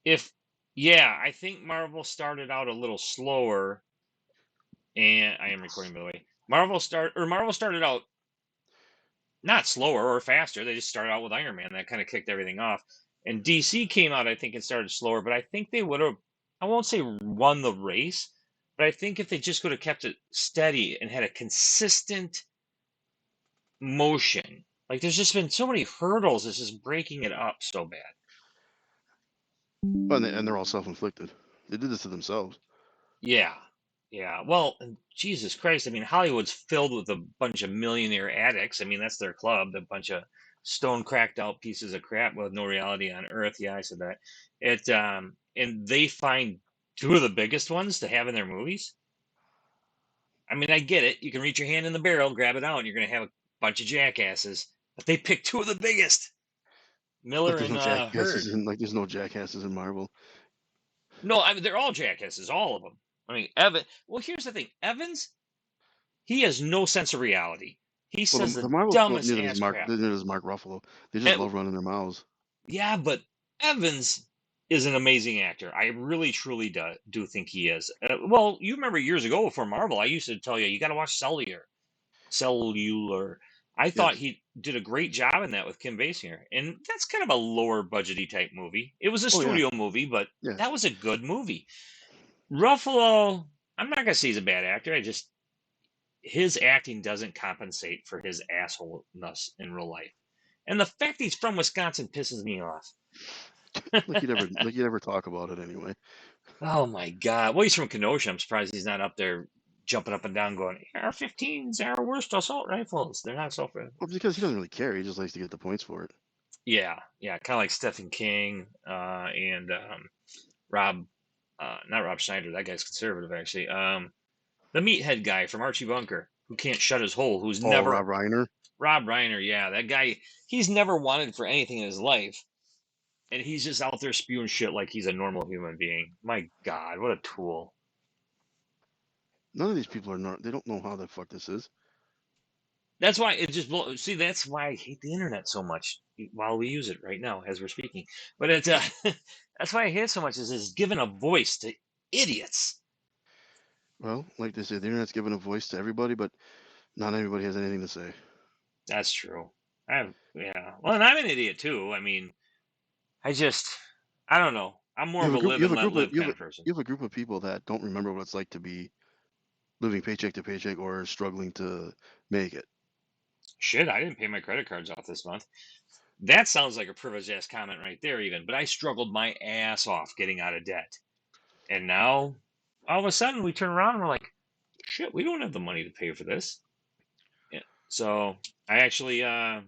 if yeah, I think Marvel started out a little slower, and I am recording by the way. Marvel started out not slower or faster. They just started out with Iron Man. That kind of kicked everything off. And DC came out, I think, and started slower, but I think they would have, I won't say won the race, but I think if they just could have kept it steady and had a consistent motion, like there's just been so many hurdles, it's just breaking it up so bad. Well, and they're all self-inflicted. They did this to themselves. Yeah. Yeah. Well, and Jesus Christ. I mean, Hollywood's filled with a bunch of millionaire addicts. I mean, that's their club, a bunch of stone cracked out pieces of crap with no reality on earth. Yeah, I said that. And they find two of the biggest ones to have in their movies. I mean, I get it. You can reach your hand in the barrel, grab it out, and you're going to have a bunch of jackasses. But they picked two of the biggest, Like Miller there's and no jackasses Hurd. in like there's no jackasses in Marvel. No, I mean, they're all jackasses, all of them. I mean, Evan. Well, here's the thing Evans, he has no sense of reality. He Well, says the the Marvel, well, dumbest ass crap. Neither does Mark Ruffalo. They just And love running their mouths. yeah, but Evans is an amazing actor. I really, truly do think he is. Well, you remember years ago before Marvel, I used to tell you, you got to watch Cellular. I thought Yes. he did a great job in that with Kim Basinger. And that's kind of a lower budgety type movie. It was a Oh yeah. studio movie, but Yeah. that was a good movie. Ruffalo, I'm not going to say he's a bad actor. His acting doesn't compensate for his assholeness in real life. And the fact he's from Wisconsin pisses me off. Like you'd ever talk about it anyway. Oh my God. Well, he's from Kenosha. I'm surprised he's not up there jumping up and down going, AR-15s are our worst assault rifles. They're not so good. Well, because he doesn't really care. He just likes to get the points for it. Yeah, yeah. Kind of like Stephen King and Rob, not Rob Schneider. That guy's conservative, actually. The meathead guy from Archie Bunker who can't shut his hole, who's Oh, never, Rob Reiner. Rob Reiner. Yeah, that guy, he's never wanted for anything in his life. And he's just out there spewing shit like he's a normal human being. My God, what a tool. None of these people are not. They don't know how the fuck this is. That's why it just see. That's why I hate the internet so much. While we use it right now as we're speaking, but it's that's why I hate it so much. Is it's giving a voice to idiots. Well, like they say, the internet's giving a voice to everybody, but not everybody has anything to say. That's true. Yeah. Well, and I'm an idiot too. I mean, I just I don't know. I'm more You of have a a group. live and let live kind of person. You have a group of people that don't remember what it's like to be living paycheck to paycheck or struggling to make it. Shit, I didn't pay my credit cards off this month. That sounds like a privileged ass comment right there, even. But I struggled my ass off getting out of debt. And now, all of a sudden, we turn around and we're like, shit, we don't have the money to pay for this. Yeah. So I actually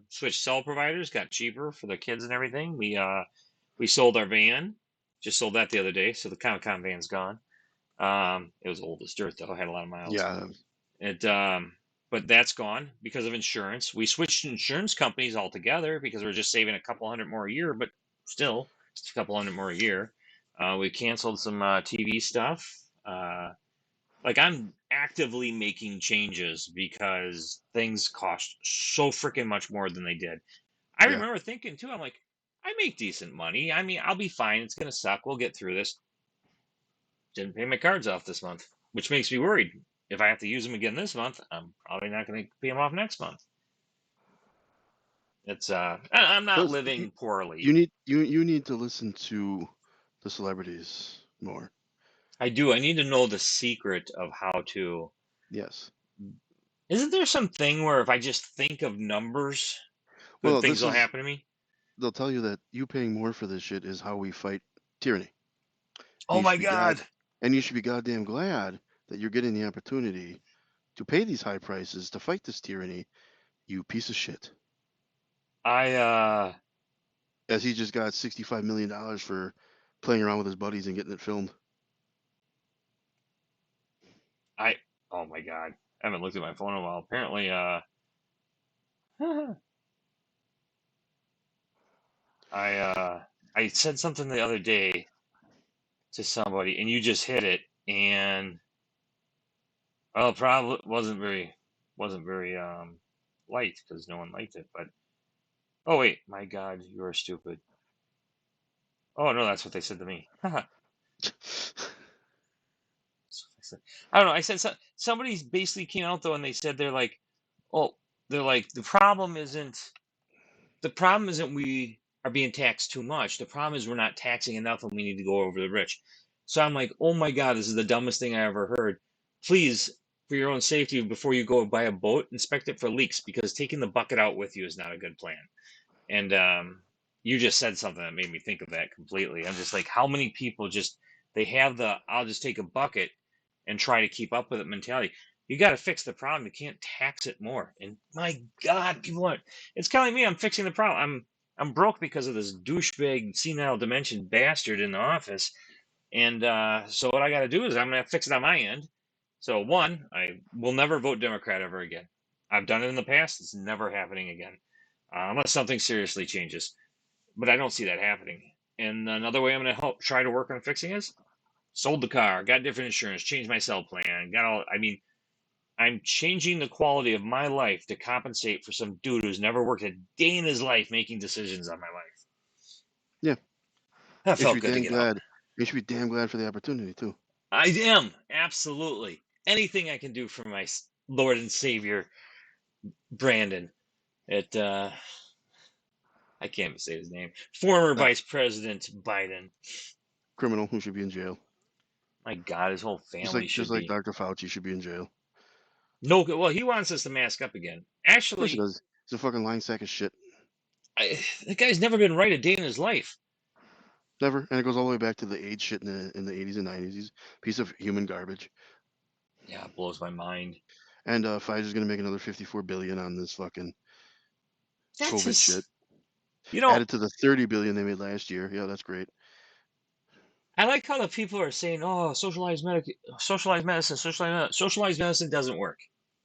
switched cell providers, got cheaper for the kids and everything. We sold our van, just sold that the other day. So the Comic Con van's gone. It was old as dirt though, had a lot of miles. Yeah. It but that's gone because of insurance. We switched insurance companies altogether because we're just saving a couple hundred more a year, but still, just a couple hundred more a year. We canceled some TV stuff. Like I'm actively making changes because things cost so freaking much more than they did. I Yeah. remember thinking too, I'm like, I make decent money. I mean, I'll be fine. It's gonna suck. We'll get through this. Didn't pay my cards off this month, which makes me worried. If I have to use them again this month, I'm probably not going to pay them off next month. It's I'm not Plus, living you poorly. need you need to listen to the celebrities more. I do. I need to know the secret of how to. Yes. Isn't there something where if I just think of numbers, good Well, things this will is happen to me? they'll tell you that you paying more for this shit is how we fight tyranny. And Oh you should my be god God. and you should be goddamn glad that you're getting the opportunity to pay these high prices to fight this tyranny, you piece of shit. I As he just got $65 million for playing around with his buddies and getting it filmed. I oh my God. I haven't looked at my phone in a while. Apparently I said something the other day to somebody and you just hit it and well, probably wasn't very liked because no one liked it. But oh wait, my God, you are stupid. Oh no, that's what they said to me. Haha. That's what they said. I don't know. I said somebody basically came out though, and they said oh, they're like the problem isn't we are being taxed too much. The problem is we're not taxing enough, and we need to go over the rich. So I'm like, oh my god, this is the dumbest thing I ever heard. Please, for your own safety, before you go buy a boat, inspect it for leaks because taking the bucket out with you is not a good plan. And you just said something that made me think of that completely. I'm just like, how many people just they have the I'll just take a bucket and try to keep up with it mentality. You got to fix the problem. You can't tax it more. And my God, people aren't. It's kind of like me. I'm fixing the problem. I'm broke because of this douchebag senile dementia bastard in the office. And so what I got to do is I'm gonna fix it on my end. So one, I will never vote Democrat ever again. I've done it in the past. It's never happening again, unless something seriously changes. But I don't see that happening. And another way I'm going to help try to work on fixing is sold the car, got different insurance, changed my cell plan, got all. I mean, I'm changing the quality of my life to compensate for some dude who's never worked a day in his life making decisions on my life. Yeah, That you should felt be good to damn get out. glad. You should be damn glad for the opportunity too. I am absolutely anything I can do for my Lord and Savior Brandon. It I can't even say his name. Former That Vice President Biden. criminal who should be in jail, My God, his whole family just should like be. Dr. Fauci should be in jail. No, well, he wants us to mask up again. Of course he Actually, does. He's a fucking lying sack of shit. the guy's never been right a day in his life. Never, and it goes all the way back to the AIDS shit in the 80s and 90s. He's a piece of human garbage. Yeah, it blows my mind. And Pfizer's gonna make another 54 billion on this fucking That's COVID his. shit. You know, Added to the 30 billion they made last year. Yeah, that's great. I like how the people are saying, "Oh, socialized medicine, socialized medicine doesn't work.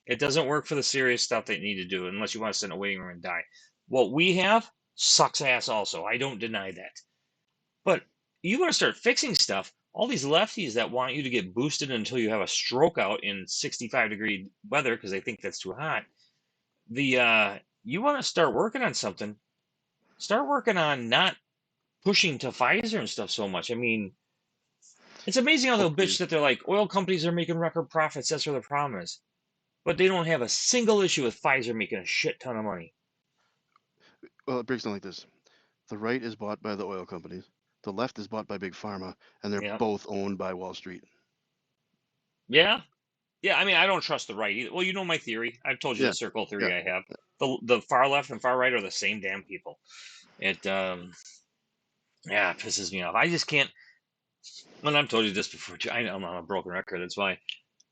It doesn't work for the serious stuff they need to do unless you want to sit in a waiting room and die." What we have sucks ass. Also, I don't deny that. But you want to start fixing stuff. All these lefties that want you to get boosted until you have a stroke out in 65-degree weather because they think that's too hot. You want to start working on something. Start working on not pushing to Pfizer and stuff so much. I mean, it's amazing how Oh, they'll bitch please. that they're like oil companies are making record profits. That's where the problem is. But they don't have a single issue with Pfizer making a shit ton of money. Well, it breaks down like this: the right is bought by the oil companies, the left is bought by big pharma, and they're Yeah. both owned by Wall Street. Yeah. Yeah. I mean, I don't trust the right either. Well, you know my theory. I've told you Yeah, the circle yeah. theory I have. The far left and far right are the same damn people. It yeah, it pisses me off. I just can't. When I've told you this before, I know I'm on a broken record. That's why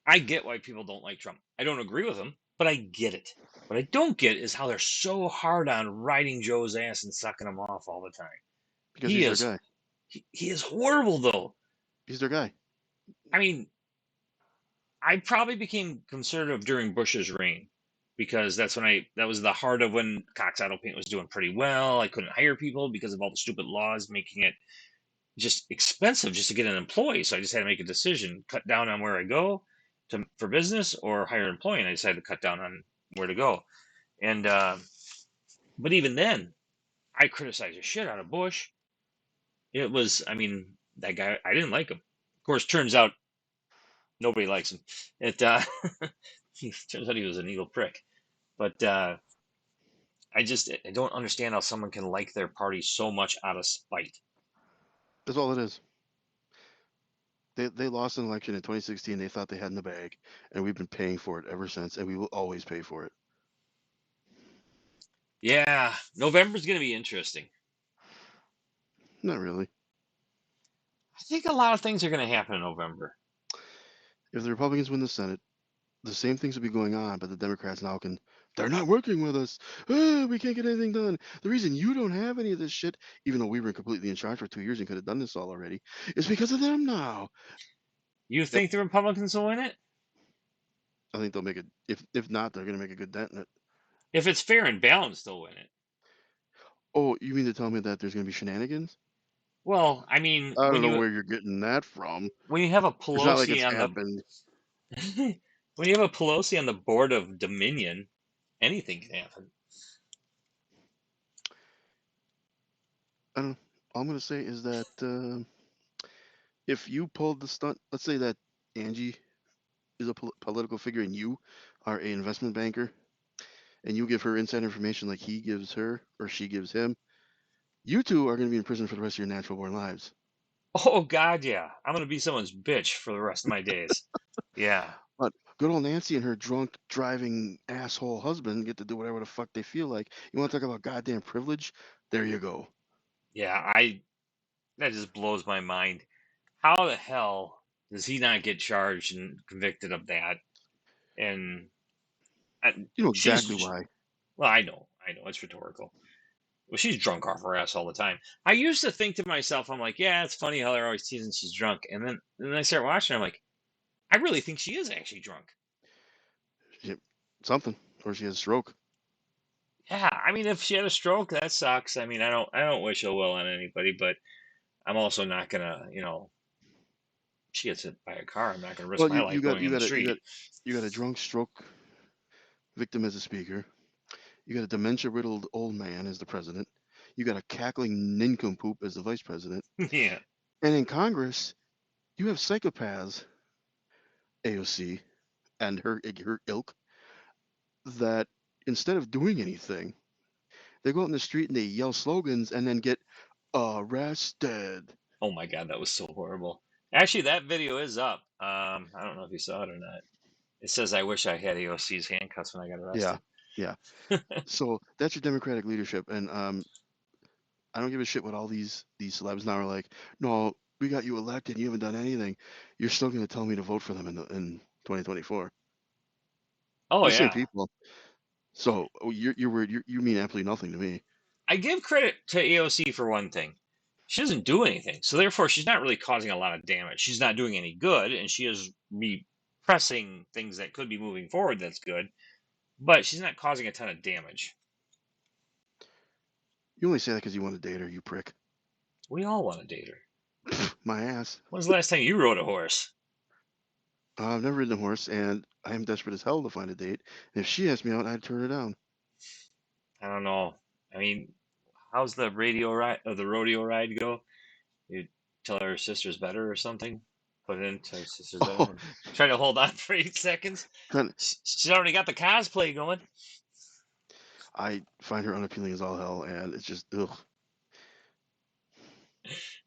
I get why people don't like Trump. I don't agree with him, but I get it. What I don't get is how they're so hard on riding Joe's ass and sucking him off all the time. Because He he's their is guy. he is horrible though. He's their guy. I mean, I probably became conservative during Bush's reign because that was the heart of when Cox Auto Paint was doing pretty well. I couldn't hire people because of all the stupid laws making it just expensive just to get an employee. So I just had to make a decision, cut down on where I go for business or hire an employee. And I decided to cut down on where to go. And but even then, I criticized the shit out of Bush. It was, I mean, that guy, I didn't like him. Of course, turns out nobody likes him. It turns out he was an evil prick. But I don't understand how someone can like their party so much out of spite. That's all it is. They lost an election in 2016. They thought they had in the bag, and we've been paying for it ever since, and we will always pay for it. Yeah, November's going to be interesting. Not really. I think a lot of things are going to happen in November. If the Republicans win the Senate, the same things will be going on, but the Democrats now they're not working with us. We can't get anything done. The reason you don't have any of this shit, even though we were completely in charge for 2 years and could have done this all already, is because of them now. You Yep. think the Republicans will win it? I think they'll make it. If not, they're going to make a good dent in it. If it's fair and balanced, they'll win it. Oh, you mean to tell me that there's going to be shenanigans? Well, I mean, I don't know where you're getting that from. when you have a It's not like Pelosi it's on happened. when you have a Pelosi on the board of Dominion, anything can happen. I don't know. all I'm gonna say is that if you pulled the stunt, let's say that Angie is a political figure and you are a investment banker, and you give her inside information like he gives her or she gives him, you two are going to be in prison for the rest of your natural born lives. Oh God, yeah. I'm gonna be someone's bitch for the rest of my days. Yeah, But good old Nancy and her drunk driving asshole husband get to do whatever the fuck they feel like. You want to talk about goddamn privilege? There you go. yeah. That just blows my mind. How the hell does he not get charged and convicted of that? And You know exactly she's why. well, I know, it's rhetorical. Well, she's drunk off her ass all the time. I used to think to myself, I'm like, yeah, it's funny how they're always teasing she's drunk, and then I start watching. I'm like, I really think she is actually drunk. She, something, or she has a stroke. Yeah, I mean, if she had a stroke, that sucks. I mean, I don't wish ill will on anybody, but I'm also not gonna, she gets hit by a car. I'm not gonna risk Well, my you life you got going you in the got a you street. got you got a drunk stroke victim as a speaker. You got a dementia riddled old man as the president. You got a cackling nincompoop as the vice president. Yeah. And in Congress, you have psychopaths, AOC and her ilk, that instead of doing anything, they go out in the street and they yell slogans and then get arrested. Oh my God, that was so horrible. Actually, that video is up. I don't know if you saw it or not. It says, "I wish I had AOC's handcuffs when I got Yeah, arrested." yeah. So that's your Democratic leadership, and I don't give a shit what all these celebs now are like. No, we got you elected. You haven't done anything. You're still going to tell me to vote for them in 2024. Oh The same yeah, people. So you're weird. You mean absolutely nothing to me. I give credit to AOC for one thing. She doesn't do anything, so therefore she's not really causing a lot of damage. She's not doing any good, and she is repressing things that could be moving forward. That's good, but she's not causing a ton of damage. You only say that because you want to date her, you prick. We all want to date her. My ass. When's the last time you rode a horse? I've never ridden a horse, and I am desperate as hell to find a date. And if she asked me out, I'd turn her down. I don't know. I mean, how's the radio ride or the rodeo ride go? You tell her sister's better or something. Put it in, tell her sister's better. Oh, And try to hold on for 8 seconds. kind She's already got the cosplay going. I find her unappealing as all hell, and it's just ugh.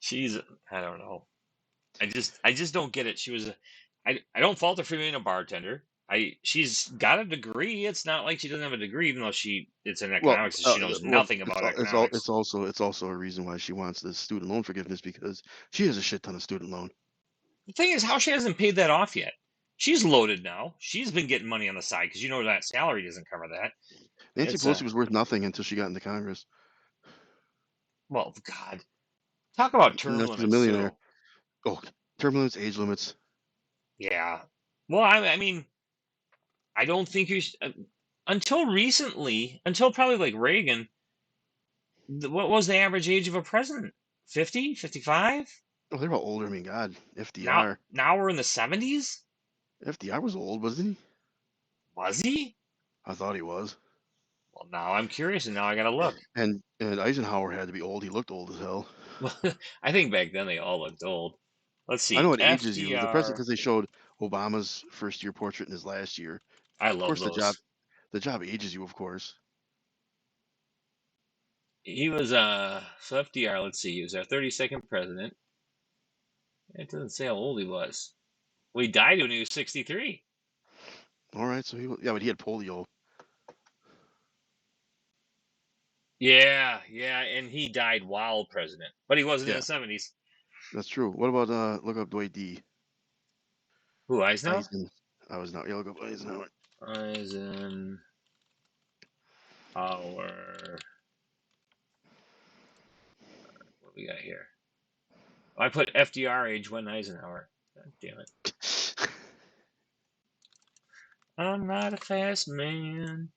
She's I don't know. I just don't get it. I don't fault her for being a bartender. She's got a degree. It's not like she doesn't have a degree, even though it's in Well, economics and she knows well, nothing it's about al- it's all economics. it's also a reason why she wants this student loan forgiveness because she has a shit ton of student loan. The thing is, how she hasn't paid that off yet. She's loaded now. She's been getting money on the side because that salary doesn't cover that. Nancy It's Pelosi was worth nothing until she got into Congress. well, God, talk about And term now she's a limits millionaire. too. Oh, term limits, age limits. Yeah. Well, I mean, I don't think until recently, until probably like Reagan, what was the average age of a president? 50, 55? Oh, they're all older. I mean, God, Now, FDR. now we're in the 70s? FDR was old, wasn't he? Was he? I thought he was. Well, now I'm curious and now I gotta look. And Eisenhower had to be old. He looked old as hell. Well, I think back then they all looked old. Let's I know see. it ages you. The president, FDR. because they showed Obama's first year portrait and his last year. I Of love course, those. the job ages you, of course. He was so FDR, let's see, he was our 32nd president. It doesn't say how old he was. Well, he died when he was 63. All right, so yeah, but he had polio. Yeah, yeah, and he died while president, but he wasn't in Yeah, the 70s. that's true. What about look up Dwight D. Who, Eisenhower? Eisen? I was not. Yeah, look up Eisenhower. Eisenhower. What we got here? I put FDR age when Eisenhower. God damn it. I'm not a fast man.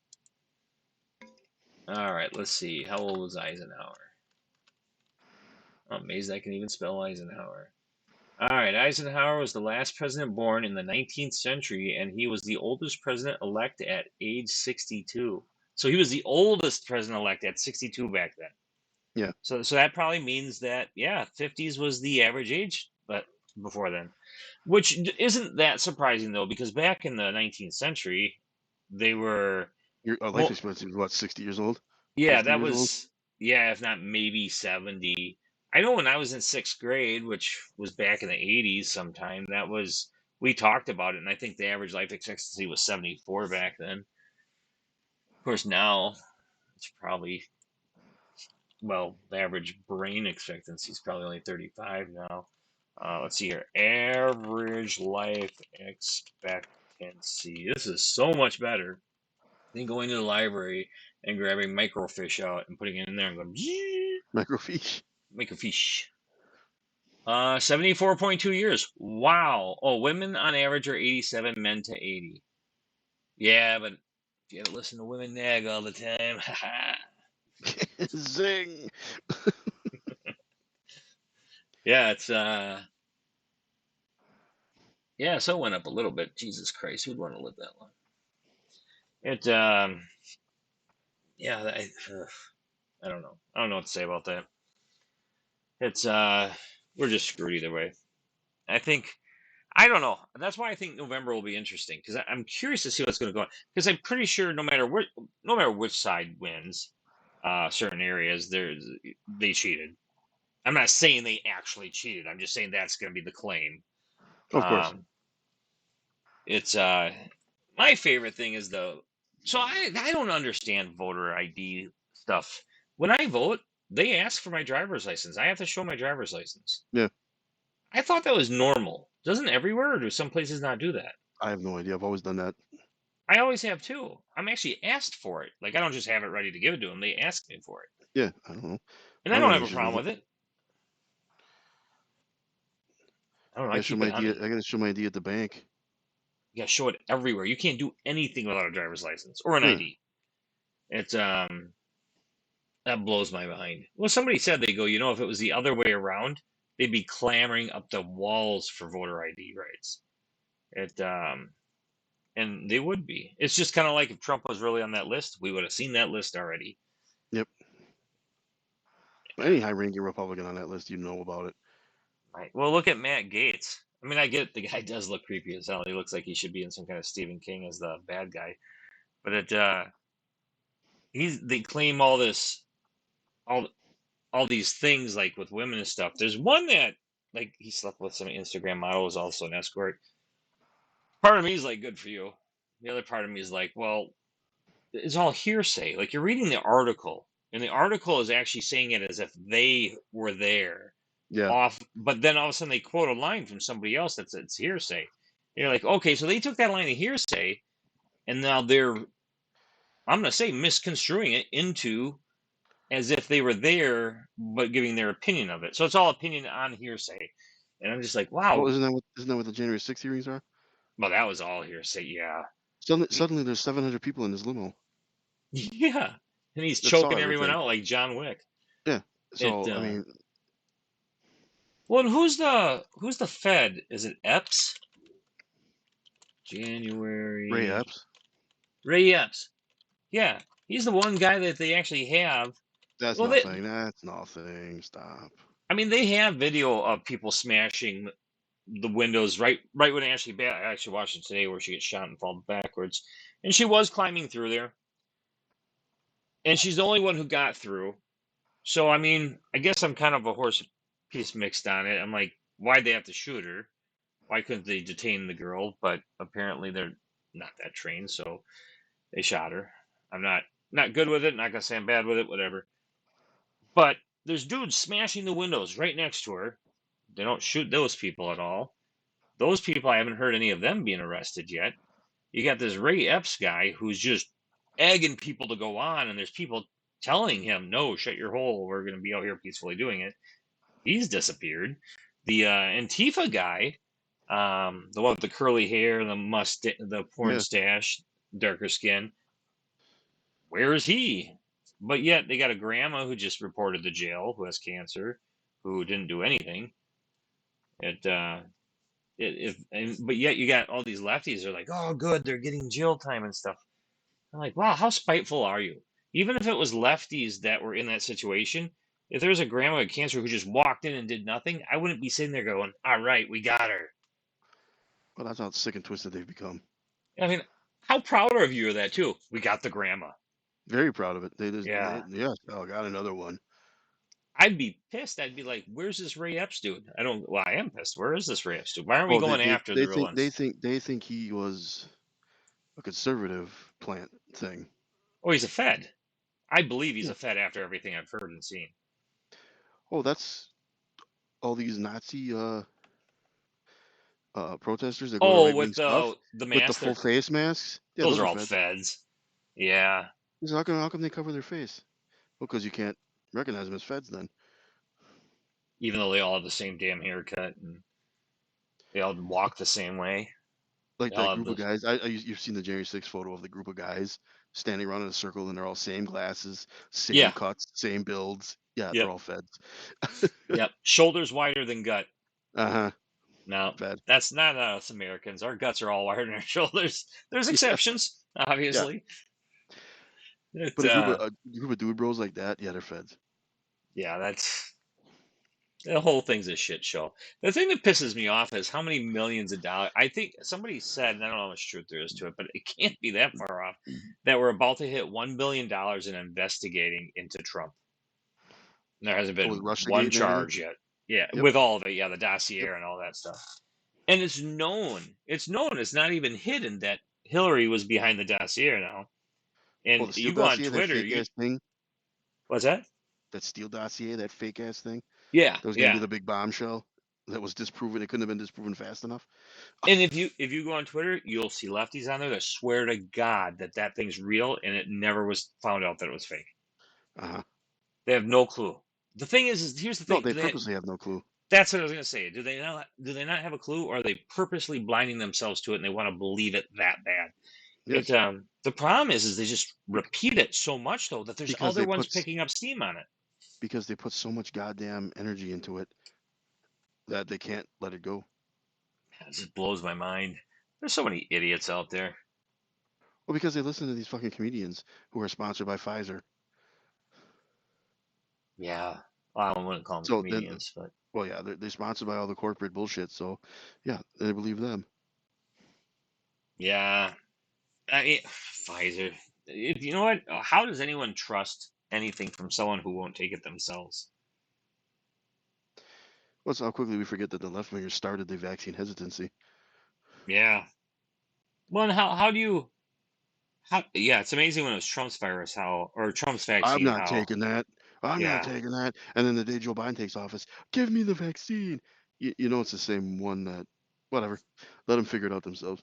All right, let's see. How old was Eisenhower? I'm amazed I can even spell Eisenhower. All right, Eisenhower was the last president born in the 19th century, and he was the oldest president-elect at age 62. So he was the oldest president-elect at 62 back then. Yeah. So that probably means that, yeah, 50s was the average age, but before then, which isn't that surprising though, because back in the 19th century, they were, Your life well, expectancy was what, 60 years old, yeah, 50 that years old. was, yeah, if not maybe 70. I know when I was in sixth grade, which was back in the 80s sometime, that was, we talked about it, and I think the average life expectancy was 74 back then. Of course, now it's probably, well, the average brain expectancy is probably only 35 now. Let's see here. Average life expectancy. This is so much better than going to the library and grabbing microfiche out and putting it in there and going, Microfiche. microfiche. 74.2 years. Wow. Oh, women on average are 87, men to 80. Yeah, but if you ever listen to women nag all the time, Zing. yeah, it's yeah, so it went up a little bit. Jesus Christ, who'd want to live that long? It yeah, I don't know. I don't know what to say about that. It's we're just screwed either way. I think I don't know. That's why I think November will be interesting because I'm curious to see what's going to go on. Because I'm pretty sure no matter which side wins, certain areas they cheated. I'm not saying they actually cheated. I'm just saying that's going to be the claim. Of course. It's my favorite thing is so I don't understand voter ID stuff. When I vote, they ask for my driver's license. I have to show my driver's license. Yeah. I thought that was normal. Doesn't everywhere, or do some places not do that? I have no idea. I've always done that. I always have too. I'm actually asked for it. Like I don't just have it ready to give it to them. They ask me for it, Yeah. I don't know. and I My don't main have a issue is problem with it. I don't know. I I gotta show keep my it on ID. me. I gotta show my ID at the bank. You gotta show it everywhere. You can't do anything without a driver's license or an Yeah. ID. It's that blows my mind. Well, somebody said they go, if it was the other way around, they'd be clamoring up the walls for voter ID rights. It and they would be. It's just kind of like if Trump was really on that list, we would have seen that list already. Yep. Any high-ranking Republican on that list, you know about it. Right. Well, look at Matt Gaetz. I mean, I get it, the guy does look creepy as hell. He looks like he should be in some kind of Stephen King as the bad guy. But they claim all all these things like with women and stuff. There's one that like he slept with some Instagram model was also an escort. Part of me is like, good for you. The other part of me is like, well, it's all hearsay. Like you're reading the article, and the article is actually saying it as if they were there Yeah. off, but then all of a sudden they quote a line from somebody else that's it's hearsay. And you're like, okay, so they took that line of hearsay, and now they're, I'm gonna say, misconstruing it into as if they were there, but giving their opinion of it. So it's all opinion on hearsay, and I'm just like, Well, wow. isn't that what the January 6th hearings are? Well, that was all hearsay. Yeah. Suddenly there's 700 people in this limo Yeah, and he's that saw choking everyone everything. out like John Wick. Yeah. It So I mean, well, and who's the Fed? Is it Epps? Ray January. Epps. Ray Epps. Yeah, he's the one guy that they actually have. That's Well, nothing. That's nothing. Stop. I mean, they have video of people smashing the windows right when I actually watched it today where she gets shot and falls backwards, and she was climbing through there, and she's the only one who got through. So I mean, I guess I'm kind of a horse piece mixed on it. I'm like, why'd they have to shoot her? Why couldn't they detain the girl? But apparently they're not that trained, so they shot her. I'm not good with it. Not gonna say I'm bad with it. Whatever. But there's dudes smashing the windows right next to her. They don't shoot those people at all. Those people, I haven't heard any of them being arrested yet. You got this Ray Epps guy who's just egging people to go on, and there's people telling him, "No, shut your hole. We're going to be out here peacefully doing it." He's disappeared. The Antifa guy, the one with the curly hair, the porn Yeah. stash, darker skin. Where is he? But yet they got a grandma who just reported to jail who has cancer, who didn't do anything. But yet you got all these lefties are like, oh, good, they're getting jail time and stuff. I'm like, wow, how spiteful are you? Even if it was lefties that were in that situation, If there was a grandma with cancer who just walked in and did nothing, I wouldn't be sitting there going, "All right, we got her." Well, that's how sick and twisted they've become. I mean, how proud are you of that too? We got the grandma. Very proud of it. Yeah. Yes. Oh, got another one. I'd be pissed. I'd be like, "Where's this Ray Epps dude?" I don't. Well, I am pissed. Where is this Ray Epps dude? Why aren't we Oh, going after the real ones? they think he was a conservative plant thing. Oh, he's a Fed. I believe he's Yeah. a Fed after everything I've heard and seen. Oh, that's all these Nazi protesters that go to Oh, right wing with stuff the with the mask, full face masks. Yeah, those those are are all feds. Feds. Yeah. So how come they cover their face? Well, because you can't recognize them as feds then. Even though they all have the same damn haircut and they all walk the same way. Like They that all have group of the guys. You've seen the January 6th photo of the group of guys standing around in a circle and they're all same glasses, same yeah. cuts, same builds. Yeah, they're Yep. all feds. Yep. Shoulders wider than gut. Uh-huh. No, Fed. that's not us Americans. Our guts are all wider than our shoulders. There's Yeah. exceptions, Yeah. obviously. It, But a group of dude bros like that, yeah, they're feds. yeah, that's the whole thing's a shit show. The thing that pisses me off is how many millions of dollars. I think somebody said, and I don't know how much truth there is to it, but it can't be that far off, that we're about to hit $1 billion in investigating into Trump. And there hasn't Oh, with been one Russiagate and everything. charge yet. Yeah, Yep. with all of it. Yeah, the dossier Yep. and all that stuff. And it's known. It's known. It's not even hidden that Hillary was behind the dossier now. Oh, And the Steele you go on dossier, that Twitter, fake you ass thing, what's that? that Steele dossier, that fake ass thing. Yeah, That was going to be yeah. the big bombshell that was disproven. It couldn't have been disproven fast enough. And if you go on Twitter, you'll see lefties on there that swear to God that that thing's real, and it never was found out that it was fake. Uh-huh. They have no clue. The thing is here's the No, thing. they purposely have no clue. That's what I was gonna say. Do they not have a clue, or are they purposely blinding themselves to it and they want to believe it that bad? Yes, The problem is they just bec- repeat it so much though that there's because other they ones put picking up steam on it. so much goddamn energy into it that they can't let it go. It just blows my mind. There's so many idiots out there. Well, because they listen to these fucking comedians who are sponsored by Pfizer. Yeah. Well, I wouldn't call them So then, comedians, but well, yeah, they're sponsored by all the corporate bullshit. So, yeah, they believe them. yeah. I mean, Pfizer. You know what? How does anyone trust anything from someone who won't take it themselves? Well, it's how quickly we forget that the left wingers started the vaccine hesitancy. Yeah. Well, and how do you how yeah, it's amazing when it was Trump's virus how or Trump's I'm vaccine not how taking that. I'm not yeah, taking that. And then the day Joe Biden takes office, give me the vaccine. You know, it's the same one that, whatever. Let them figure it out themselves.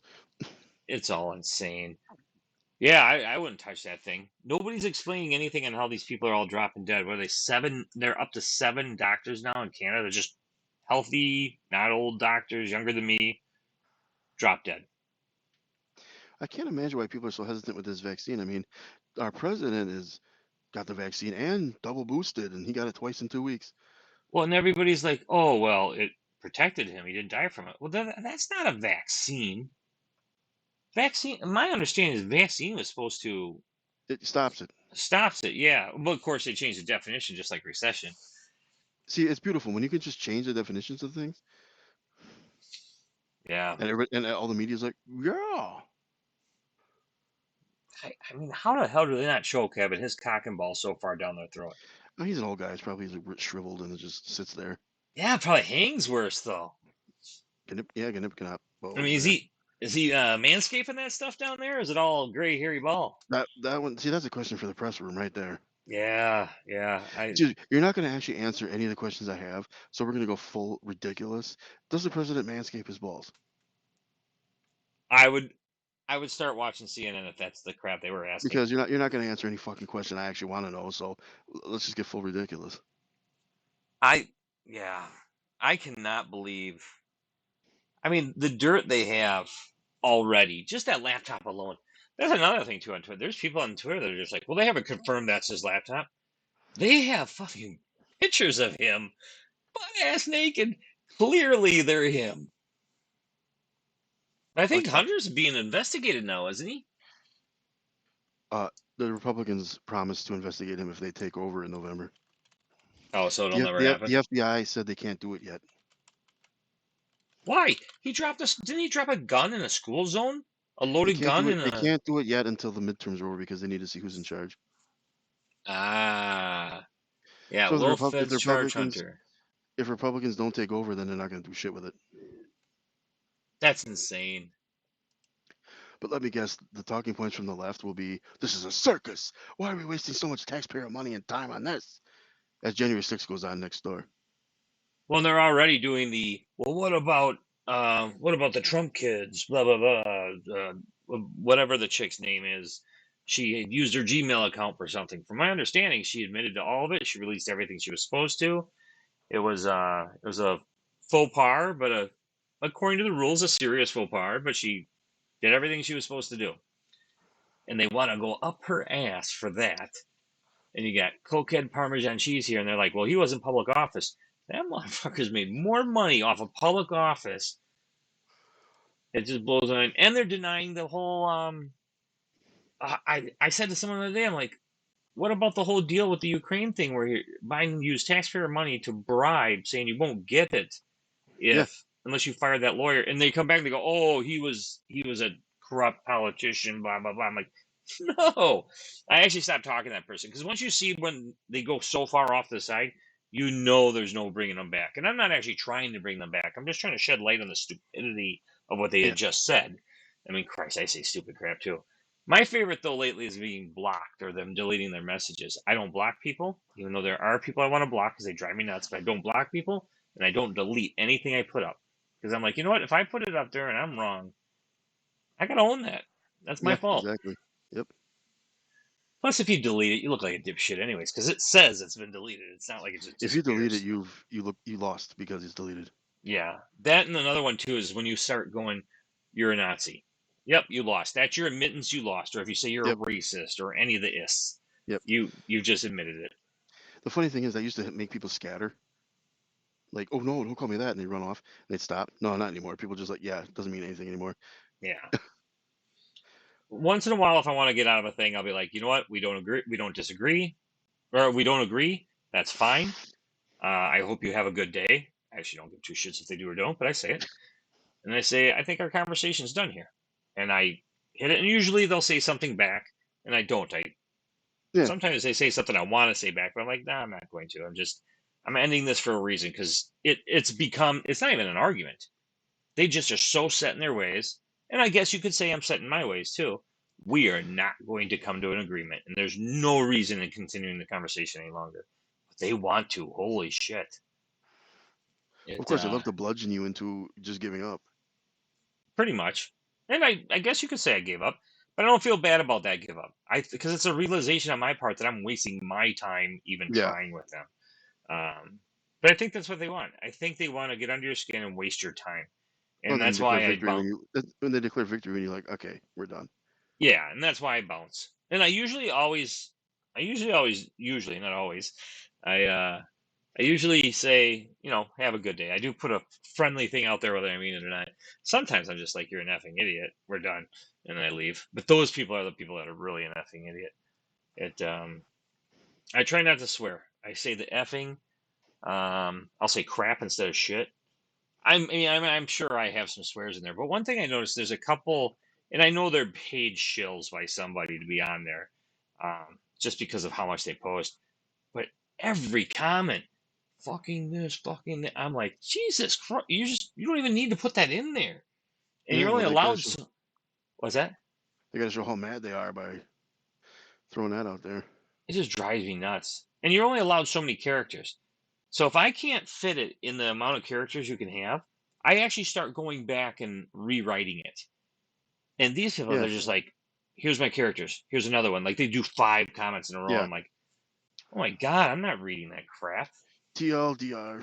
it's all insane. Yeah, I wouldn't touch that thing. Nobody's explaining anything on how these people are all dropping dead. What are they seven? They're up to 7 doctors now in Canada. They're just healthy, not old doctors, younger than me, drop dead. I can't imagine why people are so hesitant with this vaccine. I mean, our president has got the vaccine and double boosted, and he got it twice in 2 weeks. Well, and everybody's like, "Oh, well, it protected him. He didn't die from it." Well, that's not a vaccine. Vaccine. My understanding is vaccine was supposed to It stops it. stops it. Yeah, but of course they changed the definition, just like recession. See, it's beautiful when you can just change the definitions of things, Yeah. and and all the media's like, yeah. I mean, how the hell do they not show Kevin his cock and ball so far down their throat? Oh, he's an old guy. He's probably like shriveled and it just sits there. Yeah, probably hangs worse though. Yeah, Ganip cannot. I Balls mean, there. is he manscaping that stuff down there? Or is it all gray hairy ball? That one. See, that's a question for the press room right there. Yeah, yeah. Dude, you're not going to actually answer any of the questions I have, so we're going to go full ridiculous. Does the president manscape his balls? I would I would start watching CNN if that's the crap they were asking. Because you're not going to answer any fucking question I actually want to know. So let's just get full ridiculous. I yeah, I cannot believe. I mean, the dirt they have already, just that laptop alone. That's another thing too on Twitter. There's people on Twitter that are just like, well, they haven't confirmed that's his laptop. They have fucking pictures of him butt ass naked. Clearly, they're him. I think Like, Hunter's being investigated now, isn't he? the Republicans promised to investigate him if they take over in November. Oh, so it'll The never the F happen. the FBI said they can't do it yet. Why? He dropped us. Didn't he drop a gun in a school zone? A loaded gun in They a. can't do it yet until the midterms are over because they need to see who's in charge. Ah, yeah, So low If the fed charge hunter. Republicans don't take over, then they're not gonna do shit with it. That's insane. But let me guess, the talking points from the left will be, "This is a circus. Why are we wasting so much taxpayer money and time on this?" As January 6th goes on next door. Well, they're already doing the. Well, what about the Trump kids? Blah blah blah. Whatever the chick's name is, she had used her Gmail account for something. From my understanding, she admitted to all of it. She released everything she was supposed to. It was a faux pas, but according to the rules, a serious faux pas. But she did everything she was supposed to do, and they want to go up her ass for that. And you got cokehead Parmesan cheese here, and they're like, well, he was in public office. That motherfucker's made more money off of public office. It just blows my mind. And they're denying the whole. I said to someone the other day, I'm like, what about the whole deal with the Ukraine thing, where Biden used taxpayer money to bribe, saying you won't get it Yeah, unless you fire that lawyer, and they come back and they go, oh, he was a corrupt politician, blah blah blah. I'm like, no. I actually stopped talking to that person because once you see when they go so far off the side, you know there's no bringing them back. And I'm not actually trying to bring them back. I'm just trying to shed light on the stupidity of what they yeah, had just said. I mean, Christ, I say stupid crap too. My favorite though lately is being blocked or them deleting their messages. I don't block people, even though there are people I want to block because they drive me nuts. But I don't block people and I don't delete anything I put up because I'm like, you know what? If I put it up there and I'm wrong, I gotta own that. That's my yeah, fault. exactly. Yep. Plus, if you delete it, you look like a dipshit anyways, because it says it's been deleted. It's not like it just If you delete it, disappears. you lost because it's deleted. Yeah, that and another one too is when you start going, "You're a Nazi." Yep, you lost. That's your admittance. You lost. Or if you say you're a Yep, racist or any of the ists, yep. you just admitted it. The funny thing is, I used to make people scatter. Like, "Oh no, don't call me that," and they run off. And they'd stop. No, not anymore. People just like, "Yeah, it doesn't mean anything anymore." Yeah. Once in a while, if I want to get out of a thing, I'll be like, you know what? We don't agree. We don't disagree, or we don't agree. That's fine. I hope you have a good day. I actually don't give two shits if they do or don't, but I say it. And I say, I think our conversation's done here. And I hit it, and usually they'll say something back, and I don't. I Yeah, sometimes they say something I want to say back, but I'm like, nah, I'm not going to. I'm ending this for a reason because it's not even an argument. They just are so set in their ways, and I guess you could say I'm set in my ways too. We are not going to come to an agreement, and there's no reason in continuing the conversation any longer. But they want to. Holy shit! of It course, they love to bludgeon you into just giving up. Pretty much. And I guess you could say I gave up, but I don't feel bad about that give up. Because it's a realization on my part that I'm wasting my time even Yeah. trying with them. But I think that's what they want. I think they want to get under your skin and waste your time, Well, and then that's declare why I victory bounce. when they declare victory, when you're like, "Okay, we're done." Yeah, and that's why I bounce. And usually not always, I I usually say, have a good day. I do put a friendly thing out there whether I mean it or not. Sometimes I'm just like, you're an effing idiot. We're done, and then I leave. But those people are the people that are really an effing idiot. It I try not to swear. I say the effing. I'll say crap instead of shit. I'm sure I have some swears in there, but one thing I noticed, there's a couple, and I know they're paid shills by somebody to be on there, just because of how much they post. But every comment, fucking this, fucking that, I'm like, Jesus Christ, you don't even need to put that in there, and Yeah, you're well, only allowed. What's that? they gotta show how mad they are by throwing that out there. It just drives me nuts. And you're only allowed so many characters. So if I can't fit it in the amount of characters you can have, I actually start going back and rewriting it. And these people, Yeah, they're just like, here's my characters. Here's another one. Like they do 5 comments in a row. yeah. I'm like, oh my God, I'm not reading that crap. TLDR.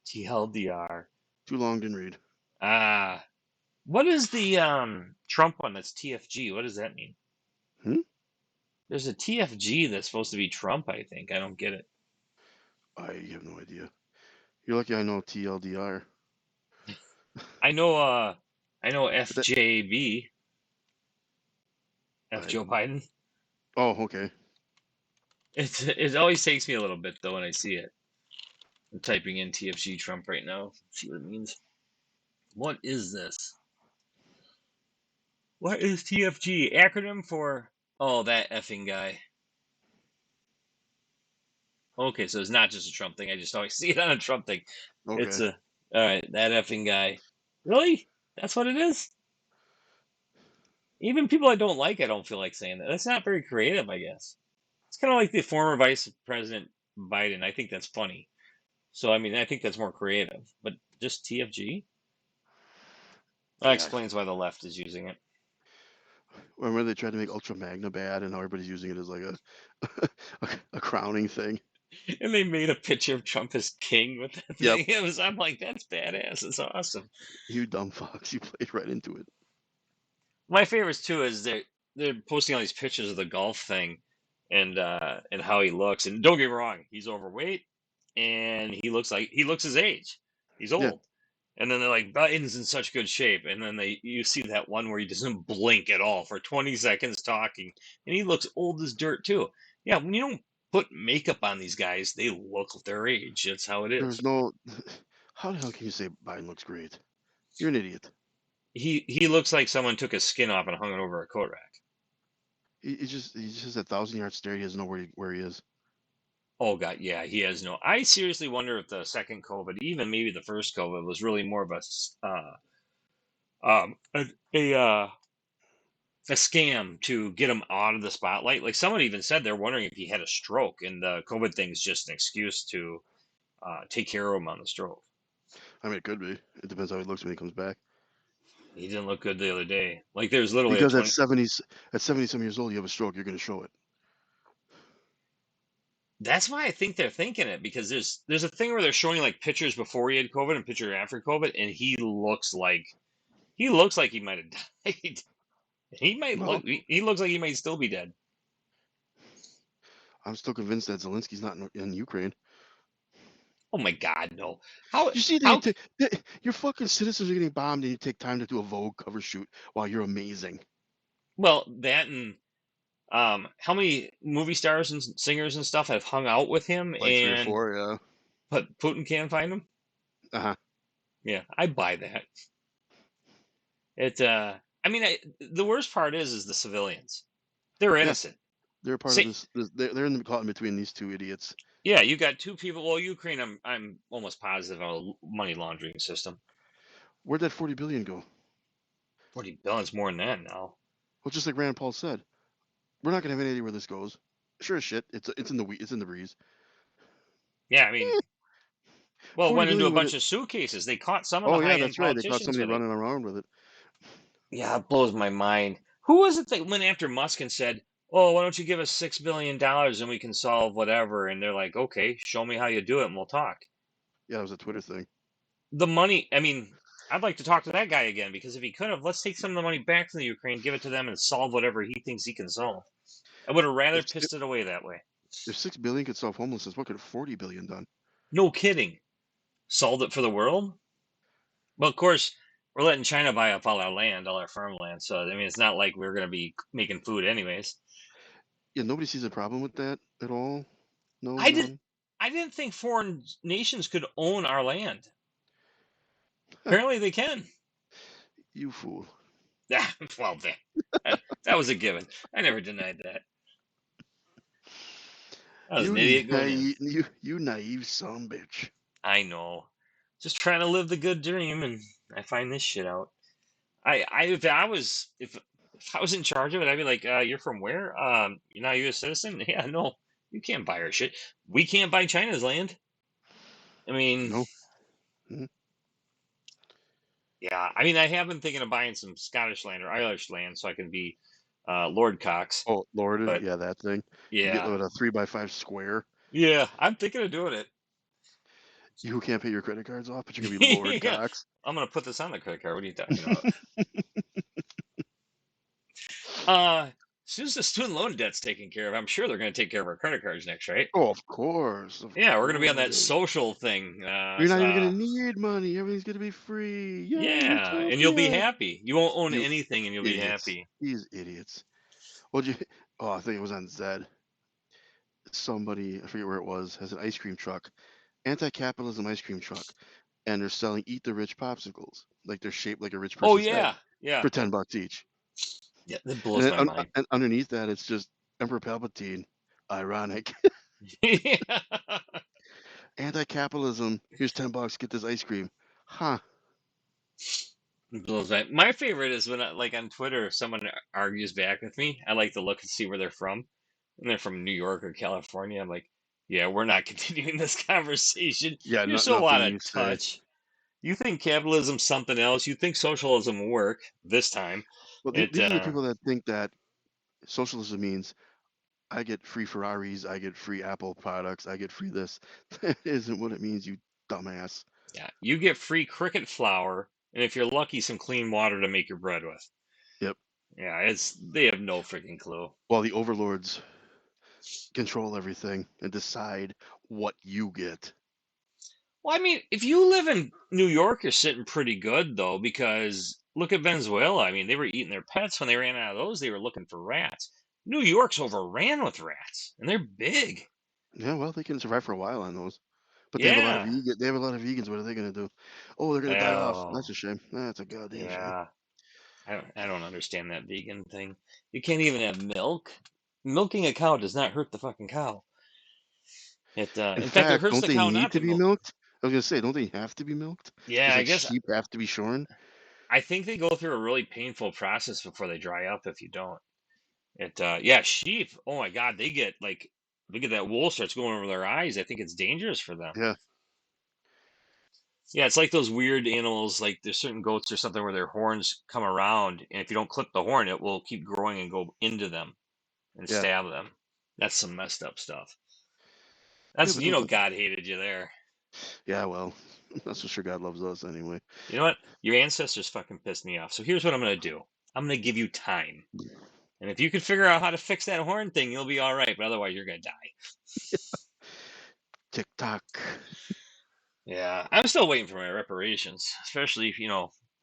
TLDR. Too long, didn't read. Ah, what is the Trump one that's TFG? What does that mean? Hmm? There's a TFG that's supposed to be Trump, I think. I don't get it. I have no idea. You're lucky I know TLDR. I know But that, FJB, F I, Joe Biden. oh, okay. It always takes me a little bit though when I see it. I'm typing in TFG Trump right now. See what it means. What is this? What is TFG? Acronym for that effing guy. Okay, so it's not just a Trump thing. I just always see it on a Trump thing. It's Okay. a all right, that effing guy. Really? That's what it is? Even people I don't like, I don't feel like saying that. That's not very creative, I guess. It's kind of like the former Vice President Biden. I think that's funny. So, I mean, I think that's more creative. But just TFG? That Yeah. explains why the left is using it. Remember they tried to make Ultra Magna bad, and now everybody's using it as like a crowning thing. And they made a picture of Trump as king with that Yep. thing. I'm like, that's badass. It's awesome. You dumb fucks. You played right into it. My favorites too is they're posting all these pictures of the golf thing and how he looks. And don't get me wrong, he's overweight and he looks his age. He's Yeah. old. And then they're like, Biden's in such good shape. And then you see that one where he doesn't blink at all for 20 seconds talking, and he looks old as dirt too. Yeah, when you don't put makeup on these guys, they look their age. That's how it is. There's no. How the hell can you say Biden looks great? You're an idiot. He looks like someone took his skin off and hung it over a coat rack. He just has a 1,000-yard stare. He doesn't know where he is. Oh God, yeah, he has no. I seriously wonder if the second COVID, even maybe the first COVID, was really more of um, a, a uh, a scam to get him out of the spotlight. Like someone even said they're wondering if he had a stroke, and the COVID thing is just an excuse to take care of him on the stroke. I mean, it could be. It depends how he looks when he comes back. He didn't look good the other day. Like there's literally a Because at 20. 70, at 70 some years old, you have a stroke. You're going to show it. That's why I think they're thinking it because there's a thing where they're showing like pictures before he had COVID and picture after COVID, and he looks like he might have died. He might Well, look. He looks like he might still be dead. I'm still convinced that Zelensky's not in Ukraine. Oh my God, no! How You see, how? your fucking citizens are getting bombed, and you take time to do a Vogue cover shoot while you're amazing. Well, that and how many movie stars and singers and stuff have hung out with him, Like 3 or and 4, yeah. but Putin can't find him. Uh-huh. Yeah, I buy that. It. I mean, the worst part is the civilians. They're Yeah, innocent. they're part of Say, this. They're caught in between these two idiots. yeah, you got two people. Well, Ukraine, I'm almost positive on a money laundering system. Where'd that 40 billion go? 40 billion's more than that now. Well, just like Rand Paul said, we're not gonna have any idea where this goes. Sure as shit, it's in the breeze. Yeah, I mean, Eh, well, it 40 went into a billion would bunch it? of suitcases. They caught some of the Oh yeah, high-end that's right. They caught politicians somebody with it. running around with it. Yeah, it blows my mind. Who was it that went after Musk and said, "Oh, why don't you give us $6 billion and we can solve whatever?" And they're like, "Okay, show me how you do it, and we'll talk." Yeah, it was a Twitter thing. The money. I mean, I'd like to talk to that guy again because if he could have, let's take some of the money back from the Ukraine, give it to them, and solve whatever he thinks he can solve. I would have rather If pissed it away that way. 6 billion could solve homelessness, what could 40 billion done? No kidding. Solved it for the world. Well, of course, we're letting China buy up all our land, all our farmland. So I mean, it's not like we're going to be making food anyways. Yeah, nobody sees a problem with that at all. No, I did. none. I didn't think foreign nations could own our land. Apparently, they can. You fool. Yeah, well, that was a given. I never denied that. I was an idiot going in. You naive son bitch. I know. Just trying to live the good dream, and I find this shit out. If I was in charge of it, I'd be like, "You're from where? You're not a U.S. citizen? Yeah, no, you can't buy our shit. We can't buy China's land. I mean, No. Mhm. yeah. I mean, I have been thinking of buying some Scottish land or Irish land so I can be Lord Cox. Oh, Lord, But yeah, that thing. You get yeah, a 3x5 square. yeah, I'm thinking of doing it. You who can't pay your credit cards off, but you're gonna be Lord Yeah, Cox. I'm gonna put this on the credit card. What are you talking about? As soon as the student loan debt's taken care of, I'm sure they're going to take care of our credit cards next, right? Oh, of course, of Yeah, we're going to be on that course. social thing. You're not even gonna need money. Everything's gonna be free. Yay, Yeah, and you'll be utopia! happy. You won't own You anything, and you'll be idiots. happy. These idiots. Well, I think it was on Zed. somebody, I forget where it was, has an ice cream truck, anti-capitalism ice cream truck, and they're selling Eat the Rich popsicles, like they're shaped like a rich Oh person's head yeah, yeah, for $10 each. yeah. That And blows then my mind. and underneath that, it's just Emperor Palpatine. Ironic. Yeah. Anti-capitalism. Here's $10. Get this ice cream. Huh. It blows my favorite is when like on Twitter, if someone argues back with me. I like to look and see where they're from, and they're from New York or California. I'm like, yeah, we're not continuing this conversation. Yeah, You're so out nothing of you say. touch. You think capitalism's something else. You think socialism will work this time. Well, It these are the people that think that socialism means I get free Ferraris, I get free Apple products, I get free this. That isn't what it means, you dumbass. Yeah, you get free cricket flour, and if you're lucky, some clean water to make your bread with. Yep. Yeah, they have no freaking clue. While the overlords control everything and decide what you get. Well, I mean, if you live in New York, you're sitting pretty good though, because look at Venezuela. I mean, they were eating their pets when they ran out of those. They were looking for rats. New York's overran with rats, and they're big. Yeah, well, they can survive for a while on those. But they have a lot of Yeah. vegan. They have a lot of vegans. What are they gonna do? Oh, they're gonna die off. That's a Oh, shame. That's a goddamn shame. yeah. I don't understand that vegan thing. You can't even have milk. Milking a cow does not hurt the fucking cow. In In fact, it fact, hurts don't the they cow need not to to be milk. milked? I was gonna say, don't they have to be milked? Yeah, Just I like guess sheep have to be shorn. I think they go through a really painful process before they dry up if you don't. Yeah, sheep. Oh my God, they get like, look at that wool starts going over their eyes. I think it's dangerous for them. Yeah, Yeah, it's like those weird animals, like there's certain goats or something where their horns come around, and if you don't clip the horn, it will keep growing and go into them and yeah, stab them. That's some messed up stuff. yeah. That's, But don't. God hated you there. Yeah, well, that's for sure. God loves us anyway. You know what? Your ancestors fucking pissed me off. So here's what I'm gonna do. I'm gonna give you time. And if you can figure out how to fix that horn thing, you'll be all right. But otherwise, you're gonna die. TikTok. Yeah, I'm still waiting for my reparations, especially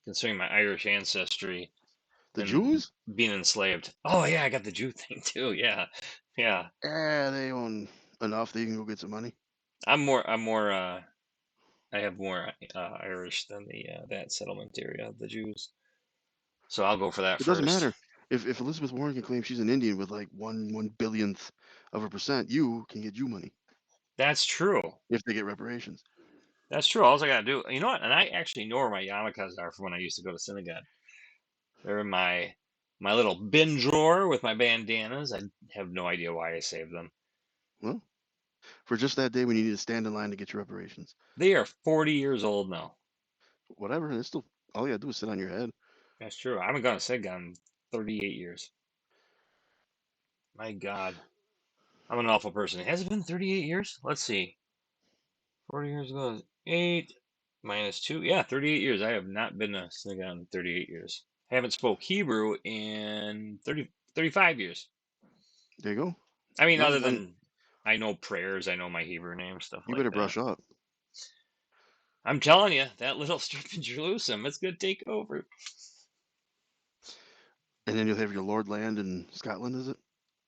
considering my Irish ancestry The and Jews? being enslaved. Oh yeah, I got the Jew thing too. Yeah, yeah. They own enough that you can go get some money. I'm more. I'm more. I have more Irish than the that settlement area, the Jews. So I'll go for that It doesn't first. matter. If Elizabeth Warren can claim she's an Indian with like one billionth of a percent, you can get you money That's true. if they get reparations. That's true. All I gotta do, you know what? And I actually know where my yarmulkes are from when I used to go to synagogue. They're in my little bin drawer with my bandanas. I have no idea why I saved them. Well, for just that day when you need to stand in line to get your reparations. They are 40 years old now. Whatever, it's still all you gotta do is sit on your head. That's true. I haven't gone to synagogue in 38 years. My God, I'm an awful person. Has it been 38 years? Let's see. 40 years ago, 8 minus 2. Yeah, 38 years. I have not been to synagogue in 38 years. I haven't spoke Hebrew in 35 years. There you go. I mean, No, other than I know prayers, I know my Hebrew name, stuff you like better that. brush up. I'm telling you, that little strip in Jerusalem, it's going to take over. And then you'll have your Lord land in Scotland, is it?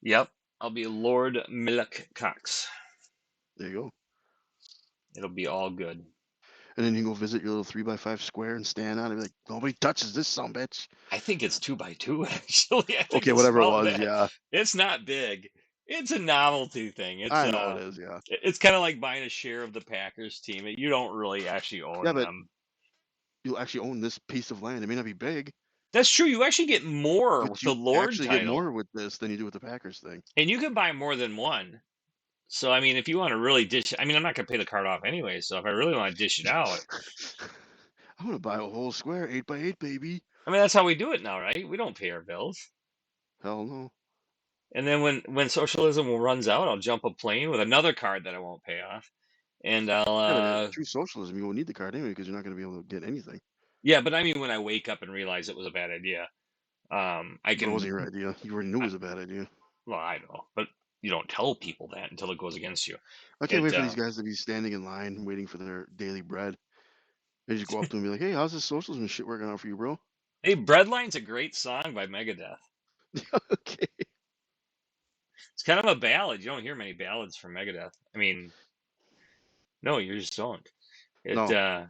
Yep, I'll be Lord Milk Cox. There you go. It'll be all good. And then you can go visit your little 3x5 square and stand on it and be like, nobody touches this son bitch. I think it's 2x2, actually. I think Okay, the whatever it small was, bit. yeah. It's not big. It's a novelty thing. I know it is, yeah. It's kind of like buying a share of the Packers team. You don't really actually Yeah, own but them. you'll actually own this piece of land. It may not be big, That's true. You actually get more with but the you Lord actually get more title, with this than you do with the Packers thing. and you can buy more than one. So I mean, if you want to really dish, I mean, I'm not gonna pay the card off anyway. So if I really want to dish it out, I'm gonna buy a whole square, 8x8, baby. I mean, that's how we do it now, right? We don't pay our bills. Hell no. And then when socialism runs out, I'll jump a plane with another card that I won't pay off, and I'll Yeah, but true socialism, you won't need the card anyway because you're not gonna be able to get anything. yeah. But I mean, when I wake up and realize it was a bad idea, I But it can. wasn't your idea. You already knew it was a bad idea. Well, I know, but you don't tell people that until it goes against you. I can't It wait for these guys to be standing in line waiting for their daily bread. They just go up to them and be like, "Hey, how's this socialism shit working out for you, bro?" Hey, Breadline's a great song by Megadeth. Okay. It's kind of a ballad. You don't hear many ballads from Megadeth. I mean, no, you just don't. It No.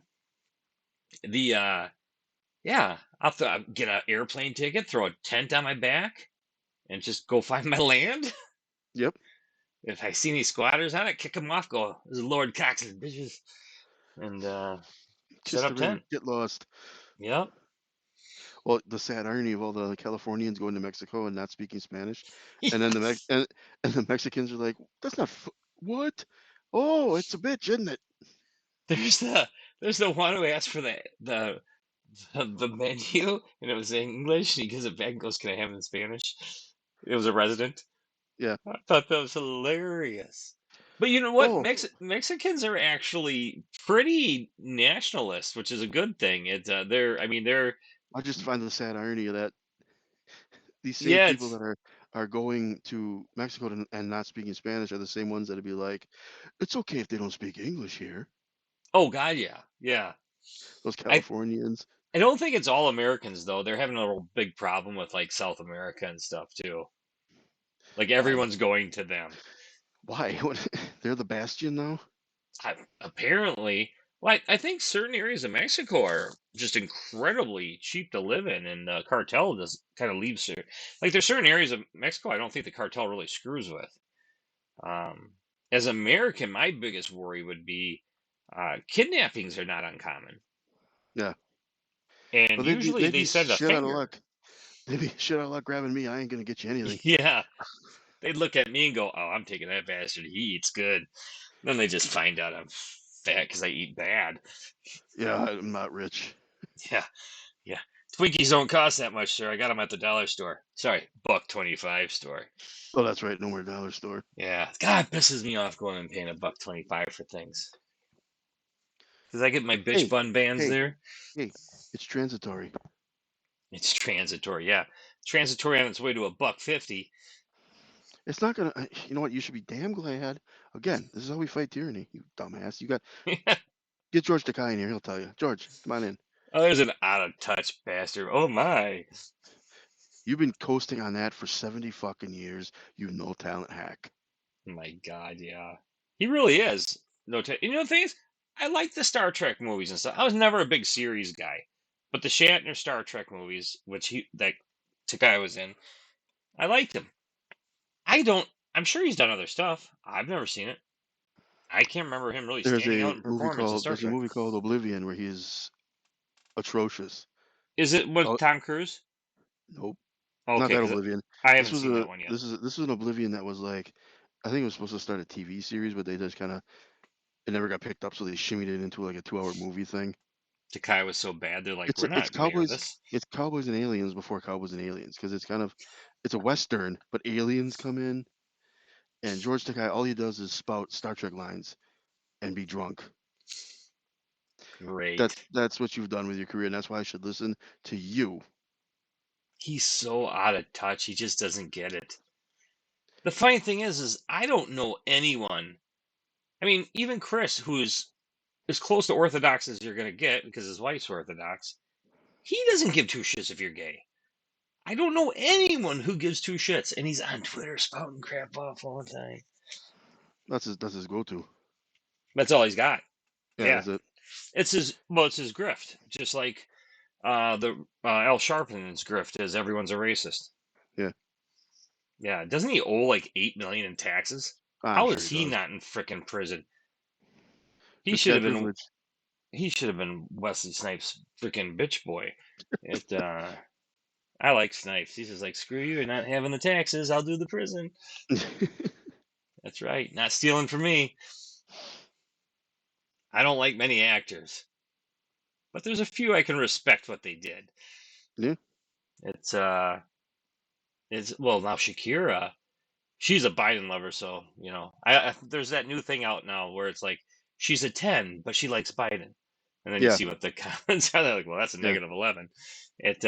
the yeah, I'll get an airplane ticket, throw a tent on my back, and just go find my land. Yep. If I see any squatters on it, kick them off. Go, this is Lord Cox's bitches, and set Kiss the up river. tent. Get lost. Yep. Well, the sad irony of all the Californians going to Mexico and not speaking Spanish, and then and the Mexicans are like, "That's not what? Oh, it's a bitch, isn't it?" There's the one who asked for the menu, and it was in English. And he gives it back and goes, "Can I have it in Spanish?" It was a resident. Yeah. I thought that was hilarious. But you know what? Oh, Mexicans are actually pretty nationalist, which is a good thing. They're, I mean, they're, I just find the sad irony of that. These same yeah, people it's, that are going to Mexico and not speaking Spanish are the same ones that'd be like, "It's okay if they don't speak English here." oh God, yeah, yeah. Those I, Californians. I don't think it's all Americans though. They're having a real big problem with like South America and stuff too. Like Why? everyone's going to them. Why? They're the bastion now. Apparently, well, I think certain areas of Mexico are just incredibly cheap to live in, and the cartel just kind of leaves there. Like there's certain areas of Mexico I don't think the cartel really screws with. Um, as an American, my biggest worry would be kidnappings are not uncommon, Yeah, and but usually they'd they be send a shit out of finger. luck. They'd be shit out of luck grabbing me. I ain't gonna get you anything. Yeah, they'd look at me and go, "Oh, I'm taking that bastard. He eats good." Then they just find out I'm fat because I eat bad. Yeah, I'm not rich. Yeah. Yeah. Twinkies don't cost that much, sir. I got them at the dollar store. Sorry, $1.25 store. Oh, that's right. No more dollar store. Yeah. God, it pisses me off going and paying $1.25 for things. Because I get my bitch Hey, bun bands hey, there. hey! It's transitory. It's transitory, yeah. Transitory on its way to $1.50. It's not gonna. You know what? You should be damn glad. Again, this is how we fight tyranny. You dumbass. You got get George Takei in here. He'll tell you. George, come on in. Oh, there's an out of touch bastard. Oh my. You've been coasting on that for 70 fucking years. You no talent hack. My God, yeah. He really is. No, you know the thing is, I like the Star Trek movies and stuff. I was never a big series guy, but the Shatner Star Trek movies, which that Takai was in, I liked him. I don't. I'm sure he's done other stuff. I've never seen it. I can't remember him really standing out in performance in Star There's a Trek. movie called Oblivion where he's atrocious. Is it with Oh, Tom Cruise? nope. Not Okay, that because Oblivion. I haven't seen that one yet. This is an Oblivion that was like, I think it was supposed to start a TV series, but they just kind of it never got picked up, so they shimmied it into like a 2-hour movie thing. Takai was so bad, they're like, we're It's not going to air this. Cowboys and Aliens before Cowboys and Aliens because it's a western, but aliens come in and George Takei all he does is spout Star Trek lines and be drunk. Great. That's what you've done with your career, and that's why I should listen to you. He's so out of touch. He just doesn't get it. The funny thing is I don't know anyone. I mean, even Chris, who's as close to Orthodox as you're going to get because his wife's Orthodox, he doesn't give two shits if you're gay. I don't know anyone who gives two shits, and he's on Twitter spouting crap off all the time. That's his go-to. That's all he's got. Yeah, Yeah, that's it. it's his grift, just like the Al Sharpton's grift is everyone's a racist. Yeah, Yeah, doesn't he owe like 8 million in taxes? I'm How sure is he he does. not in frickin' prison? He Rich should guy have been. privilege. He should have been Wesley Snipes' freaking bitch boy. It. I like Snipes. He's just like, screw you, you're not having the taxes. I'll do the prison. That's right. Not stealing from me. I don't like many actors, but there's a few I can respect what they did. Yeah, It's it's well now Shakira, she's a Biden lover, so there's that new thing out now where it's like she's a 10, but she likes Biden, and then you yeah, see what the comments are. They're like, well, that's a yeah. -11. It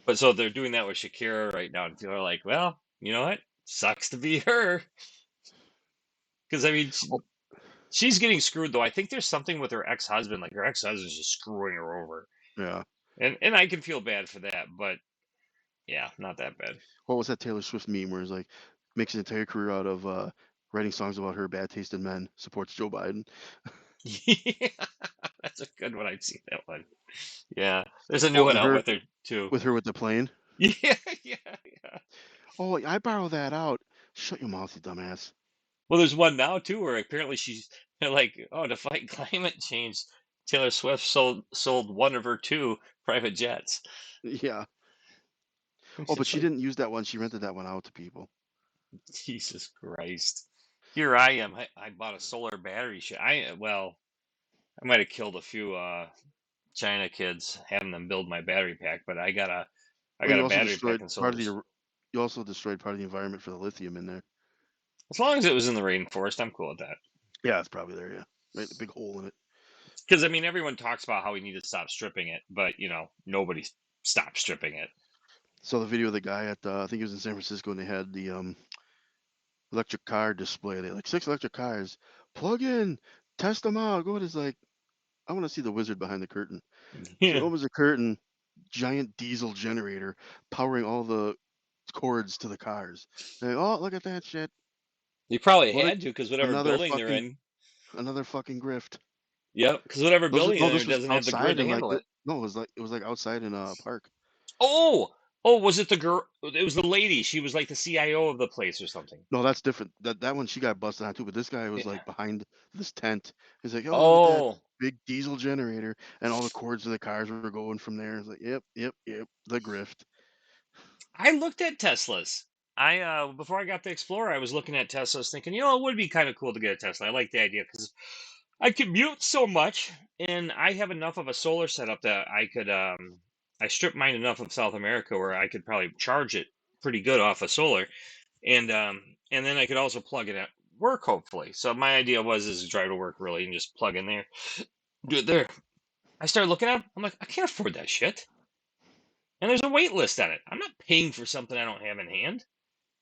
but so they're doing that with Shakira right now, and people are like, well, you know what? Sucks to be her, because I mean, Oh, she's getting screwed though. I think there's something with her ex-husband, like her ex-husband's just screwing her over, yeah. and I can feel bad for that, but yeah, not that bad. What was that Taylor Swift meme where it's like, makes an entire career out of writing songs about her bad taste in men, supports Joe Biden. Yeah, that's a good one. I'd seen that one. Yeah, there's a new Oh, one and out her with her too. with her with the plane. Yeah, yeah, yeah. Oh, I borrow that out. Shut your mouth, you dumbass. Well, there's one now too where apparently she's they're like, oh, to fight climate change, Taylor Swift sold one of her two private jets. Yeah. It's Oh, but just she like didn't use that one. She rented that one out to people. Jesus Christ. Here I am. I bought a solar battery. I might have killed a few China kids having them build my battery pack, but I Well, got you a also battery pack destroyed and part of the. solars. You also destroyed part of the environment for the lithium in there. As long as it was in the rainforest, I'm cool with that. Yeah, it's probably there. Yeah, right. The big hole in it. Because I mean, everyone talks about how we need to stop stripping it, but nobody stops stripping it. So the video of the guy at I think he was in San Francisco, and they had the electric car display. They had like 6 electric cars. Plug in, test them out. Go. It's like I want to see the wizard behind the curtain. She Yeah, opens the curtain, giant diesel generator powering all the cords to the cars. Like, oh, look at that shit. you probably What a had to, because whatever another building they're fucking in. another fucking grift. Yep, because whatever Those building no, they're this in was doesn't have the grid outside to and handle it. no, it was like outside in a park. Oh, oh, was it the girl? It was the lady. She was like the CIO of the place or something. No, that's different. That one she got busted on too, but this guy was Yeah. like behind this tent. He's like, oh, look at that Oh, big diesel generator, and all the cords of the cars were going from there. It's like, yep, yep, yep, the grift. I looked at Teslas. I before I got the Explorer, I was looking at Teslas, thinking, it would be kind of cool to get a Tesla. I like the idea because I commute so much, and I have enough of a solar setup that I could I strip mine enough of South America where I could probably charge it pretty good off of solar, and then I could also plug it at work hopefully. So my idea is to drive to work really and just plug in there, do it there. I started looking at them. I'm like, I can't afford that shit. And there's a wait list on it. I'm not paying for something I don't have in hand.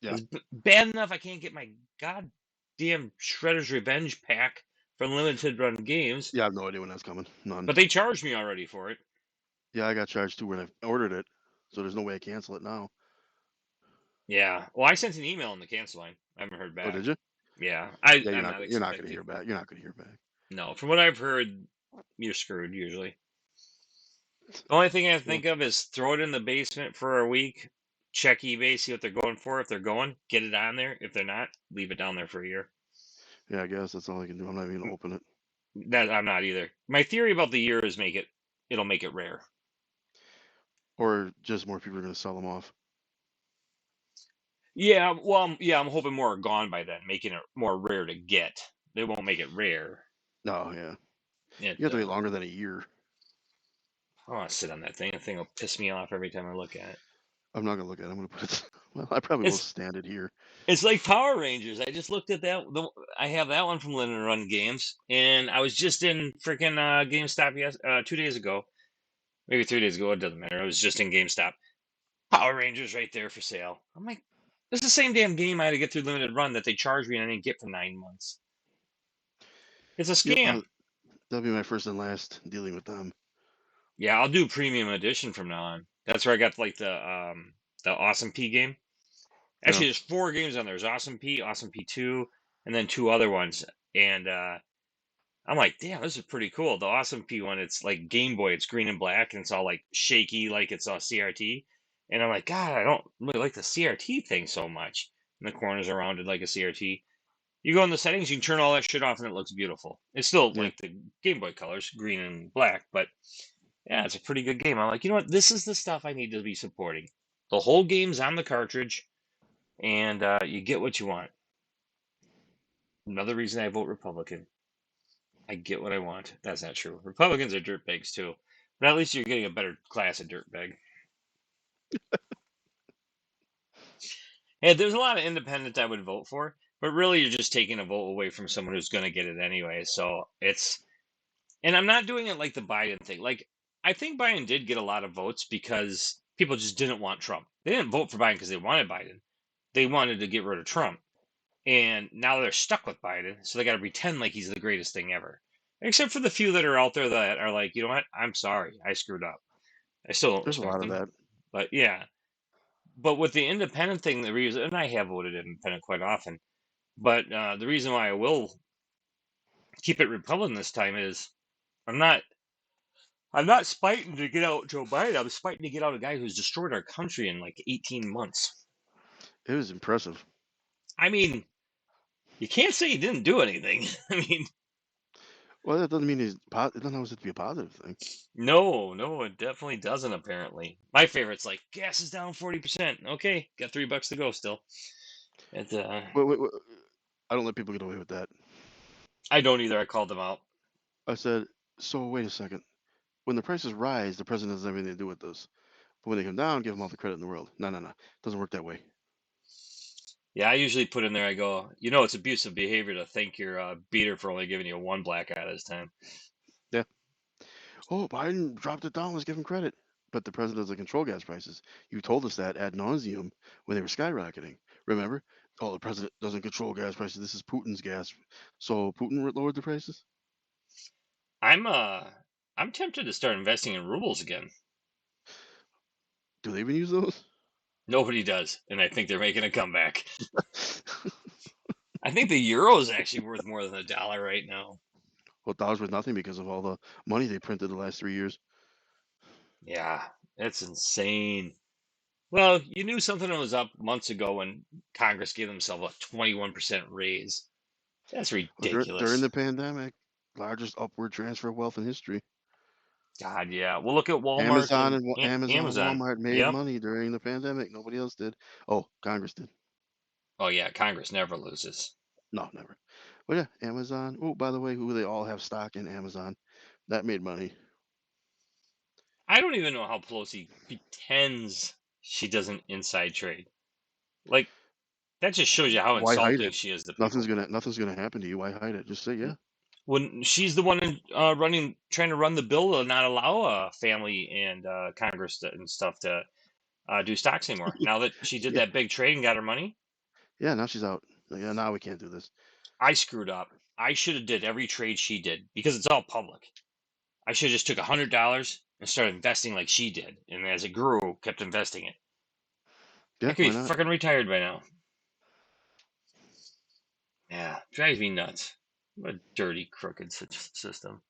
Yeah, It's bad enough I can't get my goddamn Shredder's Revenge pack from Limited Run Games, yeah, I have no idea when that's coming. None. but they charged me already for it. Yeah, I got charged too when I ordered it, so there's no way I cancel it now. Yeah. Well, I sent an email on the cancel line. I haven't heard Oh, did back. you? Yeah. Yeah, I'm not you're not gonna hear expecting. back. You're not gonna hear back. No. From what I've heard, you're screwed usually. The only thing I Well, think of is throw it in the basement for a week, check eBay, see what they're going for. If they're going, get it on there. If they're not, leave it down there for a year. yeah, I guess that's all I can do. I'm not even gonna open it. That I'm not either. My theory about the year is it'll make it rare. Or just more people are gonna sell them off. Yeah, well, I'm hoping more are gone by then, making it more rare to get. They won't make it rare. No, yeah, It, you have to wait longer than a year. I want to sit on that thing. That thing will piss me off every time I look at it. I'm not gonna look at it. I'm gonna put it. Well, I probably will It's stand it here. it's like Power Rangers. I just looked at that. I have that one from Limited Run Games, and I was just in freaking GameStop 2 days ago, maybe 3 days ago. It doesn't matter. I was just in GameStop. Power Rangers right there for sale. I'm like, this is the same damn game I had to get through Limited Run that they charged me and I didn't get for 9 months. It's a Yep, scam. that'll be my first and last dealing with them. Yeah, I'll do Premium Edition from now on. That's where I got like the Awesome P game. Yeah, Actually, there's 4 games on there. There's Awesome P, Awesome P2, and then 2 other ones. And I'm like, damn, this is pretty cool. The Awesome P one, it's like Game Boy. It's green and black, and it's all like shaky, like it's a CRT. And I'm like, God, I don't really like the CRT thing so much. And the corners are rounded like a CRT. You go in the settings, you can turn all that shit off, and it looks beautiful. It's still yeah. like the Game Boy colors, green and black, but yeah, it's a pretty good game. I'm like, you know what? This is the stuff I need to be supporting. The whole game's on the cartridge, and you get what you want. Another reason I vote Republican. I get what I want. That's not true. Republicans are dirtbags too, but at least you're getting a better class of dirtbag. And there's a lot of independent I would vote for, but really you're just taking a vote away from someone who's going to get it anyway. So and I'm not doing it like the Biden thing. Like, I think Biden did get a lot of votes because people just didn't want Trump. They didn't vote for Biden because they wanted Biden. They wanted to get rid of Trump. And now they're stuck with Biden, so they got to pretend like he's the greatest thing ever. Except for the few that are out there that are like, you know what? I'm sorry. I screwed up. I still don't There's a respect lot of them. that. But yeah. But with the independent thing, the reason, and I have voted independent quite often, but the reason why I will keep it Republican this time is I'm not I'm not spiting to get out Joe Biden. I'm spiting to get out a guy who's destroyed our country in like 18 months. It was impressive. I mean, you can't say he didn't do anything. I mean, Well, that doesn't mean it doesn't always have to be a positive thing. no, it definitely doesn't. Apparently, my favorite's like gas is down 40%. Okay, got $3 to go still. It, Wait. I don't let people get away with that. I don't either. I called them out. I said, so wait a second. When the prices rise, the president doesn't have anything to do with this. But when they come down, give them all the credit in the world. No. Doesn't work that way. Yeah, I usually put in there. I go, it's abusive behavior to thank your beater for only giving you one black eye this time. Yeah. Oh, Biden dropped it down. Let's give him credit. But the president doesn't control gas prices. You told us that ad nauseum when they were skyrocketing. Remember? Oh, the president doesn't control gas prices. This is Putin's gas. So Putin lowered the prices? I'm tempted to start investing in rubles again. Do they even use those? Nobody does, and I think they're making a comeback. I think the euro is actually worth more than $1 right now. Well, dollar's worth nothing because of all the money they printed the last 3 years. Yeah, that's insane. Well, you knew something was up months ago when Congress gave themselves a 21% raise. That's During ridiculous. the pandemic, largest upward transfer of wealth in history. God, yeah. Well, look at Walmart Amazon and and Amazon and Amazon. Walmart made Yep. money during the pandemic. Nobody else did. Oh, Congress did. Oh, yeah. Congress never loses. No, never. But yeah, Amazon. Oh, by the way, who they all have stock in Amazon. That made money. I don't even know how Pelosi pretends she doesn't inside trade. Like, that just shows you how Why hide insulting it? she is to Nothing's people. gonna happen to you. Why hide it? Just say yeah. When she's the one trying to run the bill to not allow family and Congress and stuff to do stocks anymore. Now that she did Yeah, that big trade and got her money, yeah. Now she's out. Yeah, now we can't do this. I screwed up. I should have did every trade she did because it's all public. I should have just took $100 and started investing like she did, and as it grew, kept investing it. I Yeah, could be why not? fucking retired by now. Yeah, drives me nuts. What a dirty, crooked system.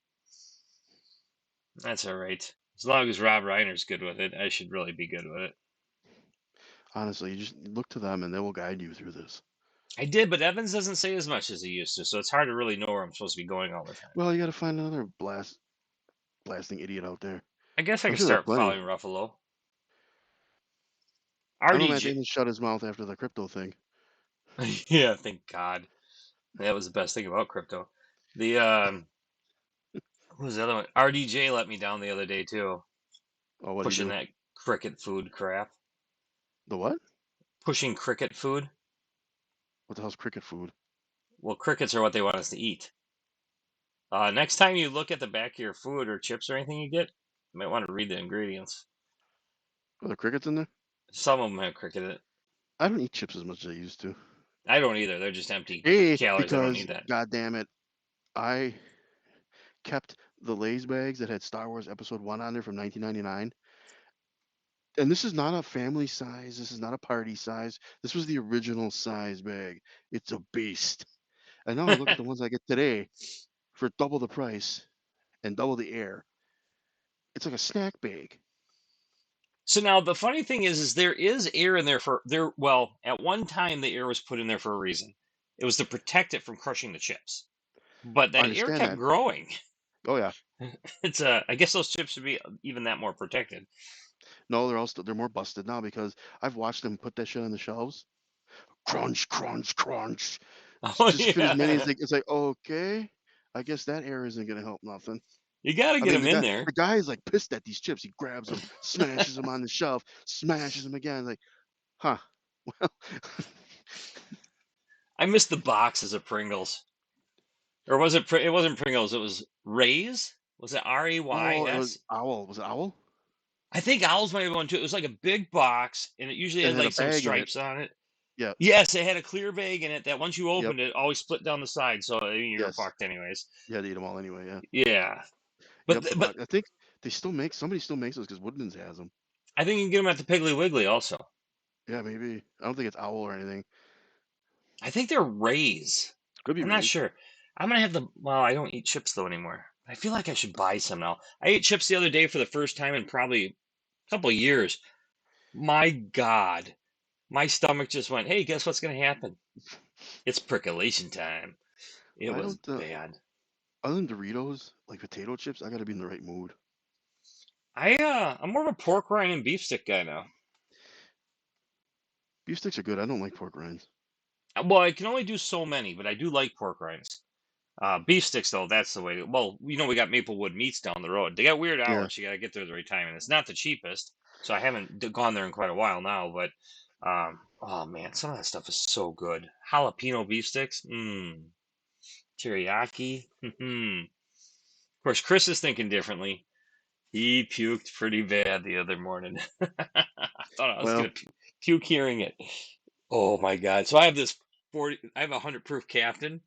That's all right. As long as Rob Reiner's good with it, I should really be good with it. Honestly, you just look to them and they will guide you through this. I did, but Evans doesn't say as much as he used to, so it's hard to really know where I'm supposed to be going all the time. Well, you got to find another blasting idiot out there. I guess I I'm could sure there are start plenty. following Ruffalo. I know Matt RDJ. Damon shut his mouth after the crypto thing. Yeah, thank God. That was the best thing about crypto. The what was the other one? RDJ let me down the other day too, Oh, what do you pushing do? that cricket food crap. The what? Pushing cricket food. What the hell's cricket food? Well, crickets are what they want us to eat. Next time you look at the back of your food or chips or anything you get, you might want to read the ingredients. Are there crickets in there? Some of them have cricket in it. I don't eat chips as much as I used to. I don't either. They're just empty Hey, calories. I don't because need that. god damn it, I kept the Lay's bags that had Star Wars Episode 1 on there from 1999. And this is not a family size. This is not a party size. This was the original size bag. It's a beast. And now I look at the ones I get today for double the price and double the air. It's like a snack bag. So now the funny thing is there is air in there for there. Well, at one time the air was put in there for a reason. It was to protect it from crushing the chips. But I that air understand kept that. growing. Oh yeah. It's I guess those chips should be even that more protected. No, they're more busted now because I've watched them put that shit on the shelves. Crunch, crunch, crunch. Oh Just fit as many as yeah, they. It's like okay, I guess that air isn't gonna help nothing. you got to I get mean, them in there. the guy is like pissed at these chips. He grabs them, smashes them on the shelf, smashes them again. Like, huh? Well, I missed the boxes of Pringles, or was it? It wasn't Pringles. It was Ray's. Was it oh, it was RAYS? owl. Was it owl? I think Owls might have one too. It was like a big box, and it usually It had had a like some bag in it. stripes on it. Yeah. Yes, it had a clear bag in it that once you Yep. opened it, always split down the side. So I mean, you're Yes. fucked anyways. You had to eat them all anyway. Yeah. Yeah, but Yep. The but box. I think they still make. Somebody still makes those because Woodman's has them. I think you can get them at the Piggly Wiggly also. Yeah, maybe. I don't think it's owl or anything. I think they're Rays. Could be I'm not Rays. sure. I'm gonna have the. Well, I don't eat chips though anymore. I feel like I should buy some now. I ate chips the other day for the first time in probably a couple of years. My God, my stomach just went, "Hey, guess what's gonna happen? It's percolation time." It I was don't. bad. Other than Doritos, like potato chips, I gotta be in the right mood. I'm more of a pork rind and beef stick guy now. Beef sticks are good. I don't like pork rinds. Well, I can only do so many, but I do like pork rinds. Beef sticks, though, that's the way to. Well, we got Maplewood Meats down the road. They got weird Yeah. hours. You got to get there at the right time, and it's not the cheapest. So I haven't gone there in quite a while now. But oh man, some of that stuff is so good. Jalapeno beef sticks, teriyaki. Of course, Chris is thinking differently. He puked pretty bad the other morning. I thought I was Well, gonna puke hearing it. Oh my God! So I have this 40. I have a 100 proof Captain,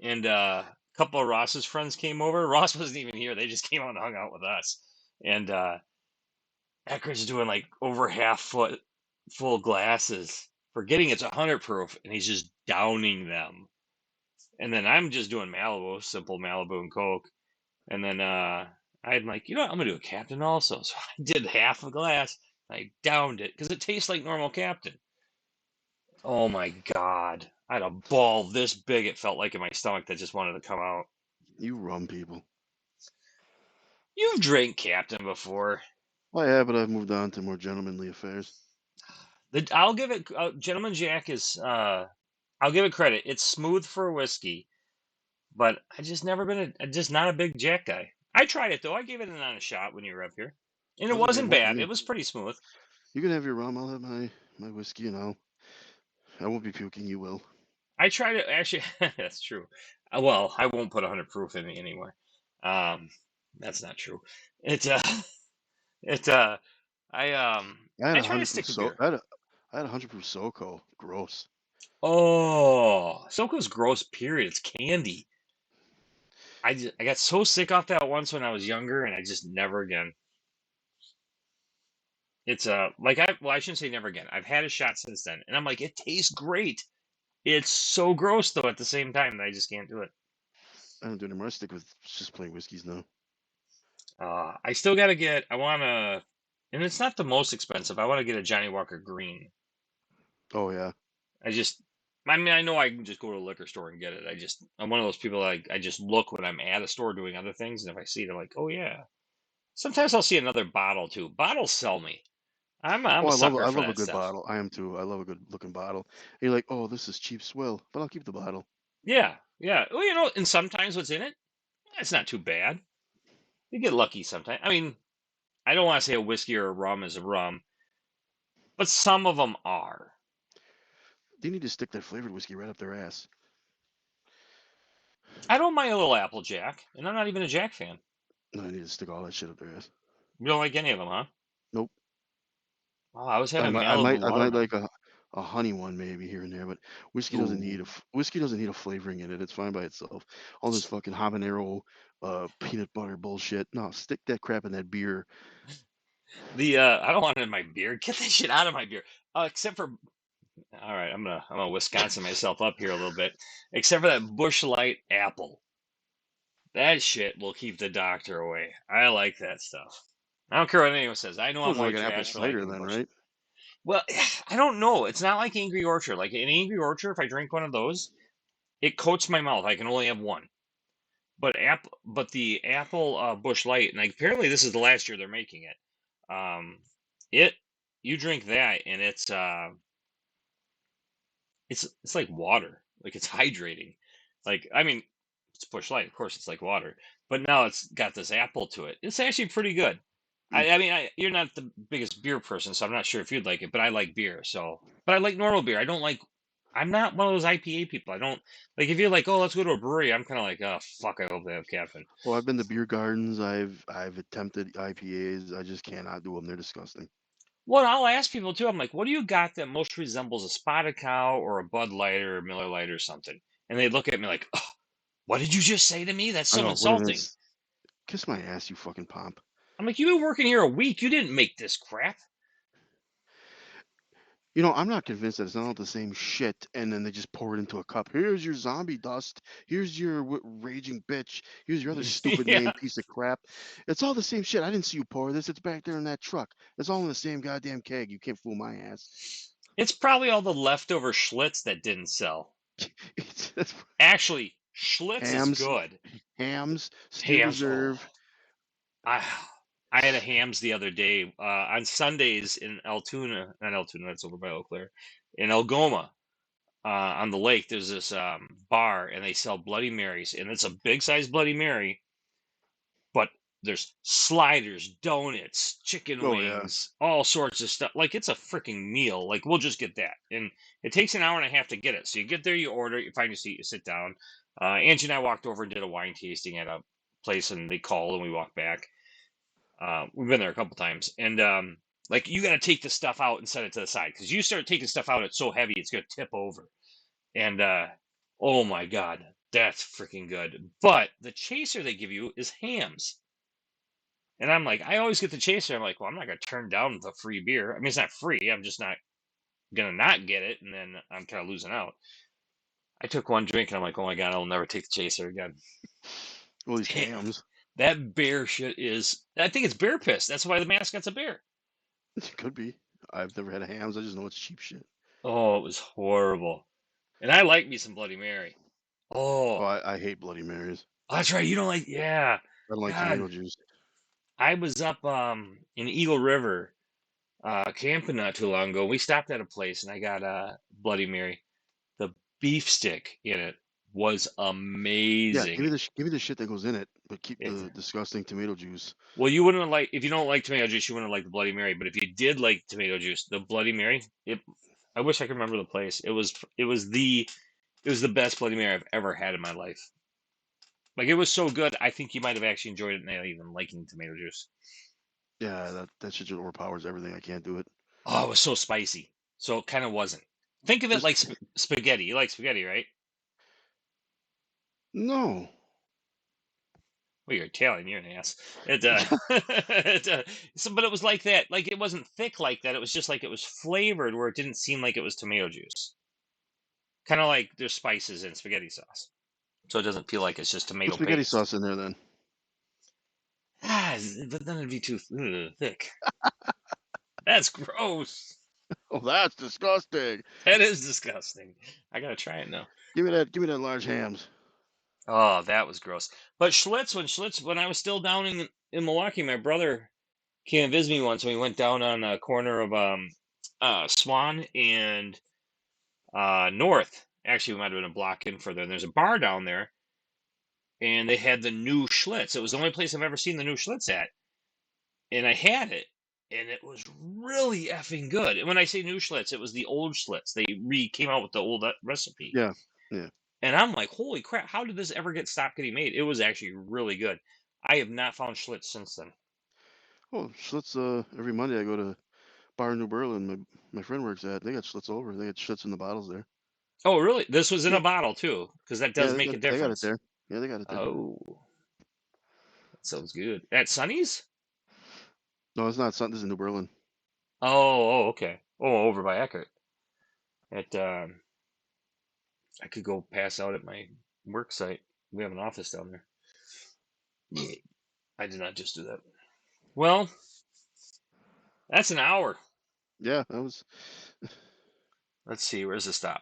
and a couple of Ross's friends came over. Ross wasn't even here; they just came out and hung out with us. And Ecker's doing like over half foot full glasses, forgetting it's 100 proof, and he's just downing them. And then I'm just doing Malibu, simple Malibu and Coke. And then I'm like, I'm gonna do a Captain also. So I did half a glass. I downed it because it tastes like normal Captain. Oh my God. I had a ball this big, it felt like in my stomach that just wanted to come out. you rum people. You've drank Captain before. Well, yeah, but I've moved on to more gentlemanly affairs. I'll give it, Gentleman Jack I'll give it credit. It's smooth for a whiskey, but I just never been just not a big Jack guy. I tried it though. I gave it an honest shot when you were up here, and it That's a good wasn't one for bad. me. It was pretty smooth. You can have your rum. I'll have my whiskey, and I won't be puking. You will. I tried it actually. That's true. Well, I won't put 100 proof in me anymore. Um, that's not true. It it I I had I a try to hundred stick proof to so beer. I had a 100 proof SoCo. Gross. Oh, Soko's gross. Period. It's candy. I got so sick off that once when I was younger, and I just never again. It's I shouldn't say never again. I've had a shot since then, and I'm like, it tastes great. It's so gross though at the same time that I just can't do it. I don't do it anymore. I stick with just plain whiskeys now. I still gotta get. I wanna, and it's not the most expensive. I want to get a Johnny Walker Green. Oh yeah. I just, I mean, I know I can just go to a liquor store and get it. I'm one of those people I just look when I'm at a store doing other things, and if I see it, I'm like, oh yeah. Sometimes I'll see another bottle too. Bottles sell me. I'm Oh, a sucker I for love a that good stuff. bottle. I am too. I love a good looking bottle. And you're like, oh, this is cheap swill, but I'll keep the bottle. Yeah, yeah. Well, and sometimes what's in it, it's not too bad. You get lucky sometimes. I mean, I don't want to say a whiskey or a rum is a rum, but some of them are. They need to stick that flavored whiskey right up their ass. I don't mind a little Applejack, and I'm not even a Jack fan. No, they need to stick all that shit up their ass. You don't like any of them, huh? Nope. Oh, I was I having might, Malibu I might watermelon. like a honey one maybe here and there, but Ooh. whiskey doesn't need a flavoring in it. It's fine by itself. All this fucking habanero, peanut butter bullshit. No, stick that crap in that beer. I don't want it in my beer. Get that shit out of my beer. Except for, all right, I'm gonna Wisconsin myself up here a little bit. Except for that Bush Light apple. That shit will keep the doctor away. I like that stuff. I don't care what anyone says. I know So I'm it's like white an apple trash for cider liking then, Bush. right? Well, I don't know. It's not like Angry Orchard. Like an Angry Orchard, if I drink one of those, it coats my mouth. I can only have one. But the apple Bush Light, and like, apparently this is the last year they're making it. It you drink that, and it's like water. Like it's hydrating. Like I mean, it's Bush Light, of course. It's like water, but now it's got this apple to it. It's actually pretty good. Mm. I mean, you're not the biggest beer person, so I'm not sure if you'd like it, but I like beer. But I like normal beer. I don't like. I'm not one of those IPA people. I don't like if you're like, oh, let's go to a brewery. I'm kind of like, oh, fuck. I hope they have caffeine. Well, I've been to beer gardens. I've attempted IPAs. I just cannot do them. They're disgusting. Well, I'll ask people too. I'm like, what do you got that most resembles a Spotted Cow or a Bud Light or a Miller Lite or something? And they look at me like, oh, what did you just say to me? That's I so know what it insulting. is. Kiss my ass, you fucking pomp. I'm like, you've been working here a week. You didn't make this crap. I'm not convinced that it's not all the same shit, and then they just pour it into a cup. Here's your zombie dust. Here's your raging bitch. Here's your other stupid Yeah, name piece of crap. It's all the same shit. I didn't see you pour this. It's back there in that truck. It's all in the same goddamn keg. You can't fool my ass. it's probably all the leftover Schlitz that didn't sell. That's Actually, Schlitz is hams, good. hams, steel Hams, oh, reserve. I I had a Hams the other day on Sundays in Altoona, not Altoona, that's over by Eau Claire, in Algoma on the lake. There's this bar, and they sell Bloody Marys, and it's a big size Bloody Mary, but there's sliders, donuts, chicken Oh yeah. wings, all sorts of stuff. Like it's a freaking meal. Like we'll just get that, and it takes an hour and a half to get it. So you get there, you order, you find your seat, you sit down. Angie and I walked over and did a wine tasting at a place, and they called, and we walked back. We've been there a couple times, and like you got to take the stuff out and set it to the side because you start taking stuff out, it's so heavy, it's gonna tip over. And oh my god, that's freaking good. But the chaser they give you is Hams. And I'm like, I always get the chaser. I'm like, well, I'm not gonna turn down the free beer. I mean, it's not free. I'm just not gonna not get it, and then I'm kind of losing out. I took one drink, and I'm like, oh my god, I'll never take the chaser again. All these hams. That bear shit is. I think it's bear piss. That's why the mascot's a bear. It could be. I've never had a hams. I just know it's cheap shit. Oh, it was horrible. And I like me some Bloody Mary. Oh, Oh, I hate Bloody Marys. that's right. You don't like? Yeah. I don't like tomato God, juice. I was up in Eagle River camping not too long ago. We stopped at a place, and I got a Bloody Mary. The beef stick in it was Yeah, amazing. give me the shit that goes in it, but keep It's the disgusting tomato juice. well, you wouldn't like if you don't like tomato juice, you wouldn't like the Bloody Mary. But if you did like tomato juice, the Bloody Mary, it. I wish I could remember the place. It was the best Bloody Mary I've ever had in my life. Like it was so good, I think you might have actually enjoyed it, not even liking tomato juice. Yeah, that shit just overpowers everything. I can't do it. Oh, it was so spicy. So it kind of wasn't. Think of it Just like spaghetti. You like spaghetti, right? no. Well, you're Italian. You're an ass. It, but it was like that. Like it wasn't thick like that. It was just like it was flavored, where it didn't seem like it was tomato juice. Kind of like there's spices in spaghetti sauce, so it doesn't feel like it's just Put tomato spaghetti paste. sauce in there then. But then it'd be too thick. That's gross. Oh, that's disgusting. That is disgusting. I gotta try it now. Give me that large hams. Oh, that was gross. But when I was still down in Milwaukee, my brother came and visited me once, and we went down on a corner of Swan and North. Actually, we might have been a block in further. And there's a bar down there, and they had the new Schlitz. It was the only place I've ever seen the new Schlitz at, and I had it, and it was really effing good. And when I say new Schlitz, it was the old Schlitz. They came out with the old recipe. Yeah, yeah. And I'm like, holy crap, how did this ever stop getting made? It was actually really good. I have not found Schlitz since then. Oh, Schlitz. Every Monday I go to Bar New Berlin. My friend works at. They got Schlitz over. They got Schlitz in the bottles there. Oh, really? This was in Yeah, a bottle too, because that yeah. does make a They got it difference. there. Yeah, they got it there. Oh, that sounds good. At Sonny's? No, it's not something. This is New Berlin. Okay. Oh, over by Eckert. At I could go pass out at my work site. We have an office down there. Yeah, I did not just do that. Well, that's an hour. Yeah, that was. Let's see, where's the stop?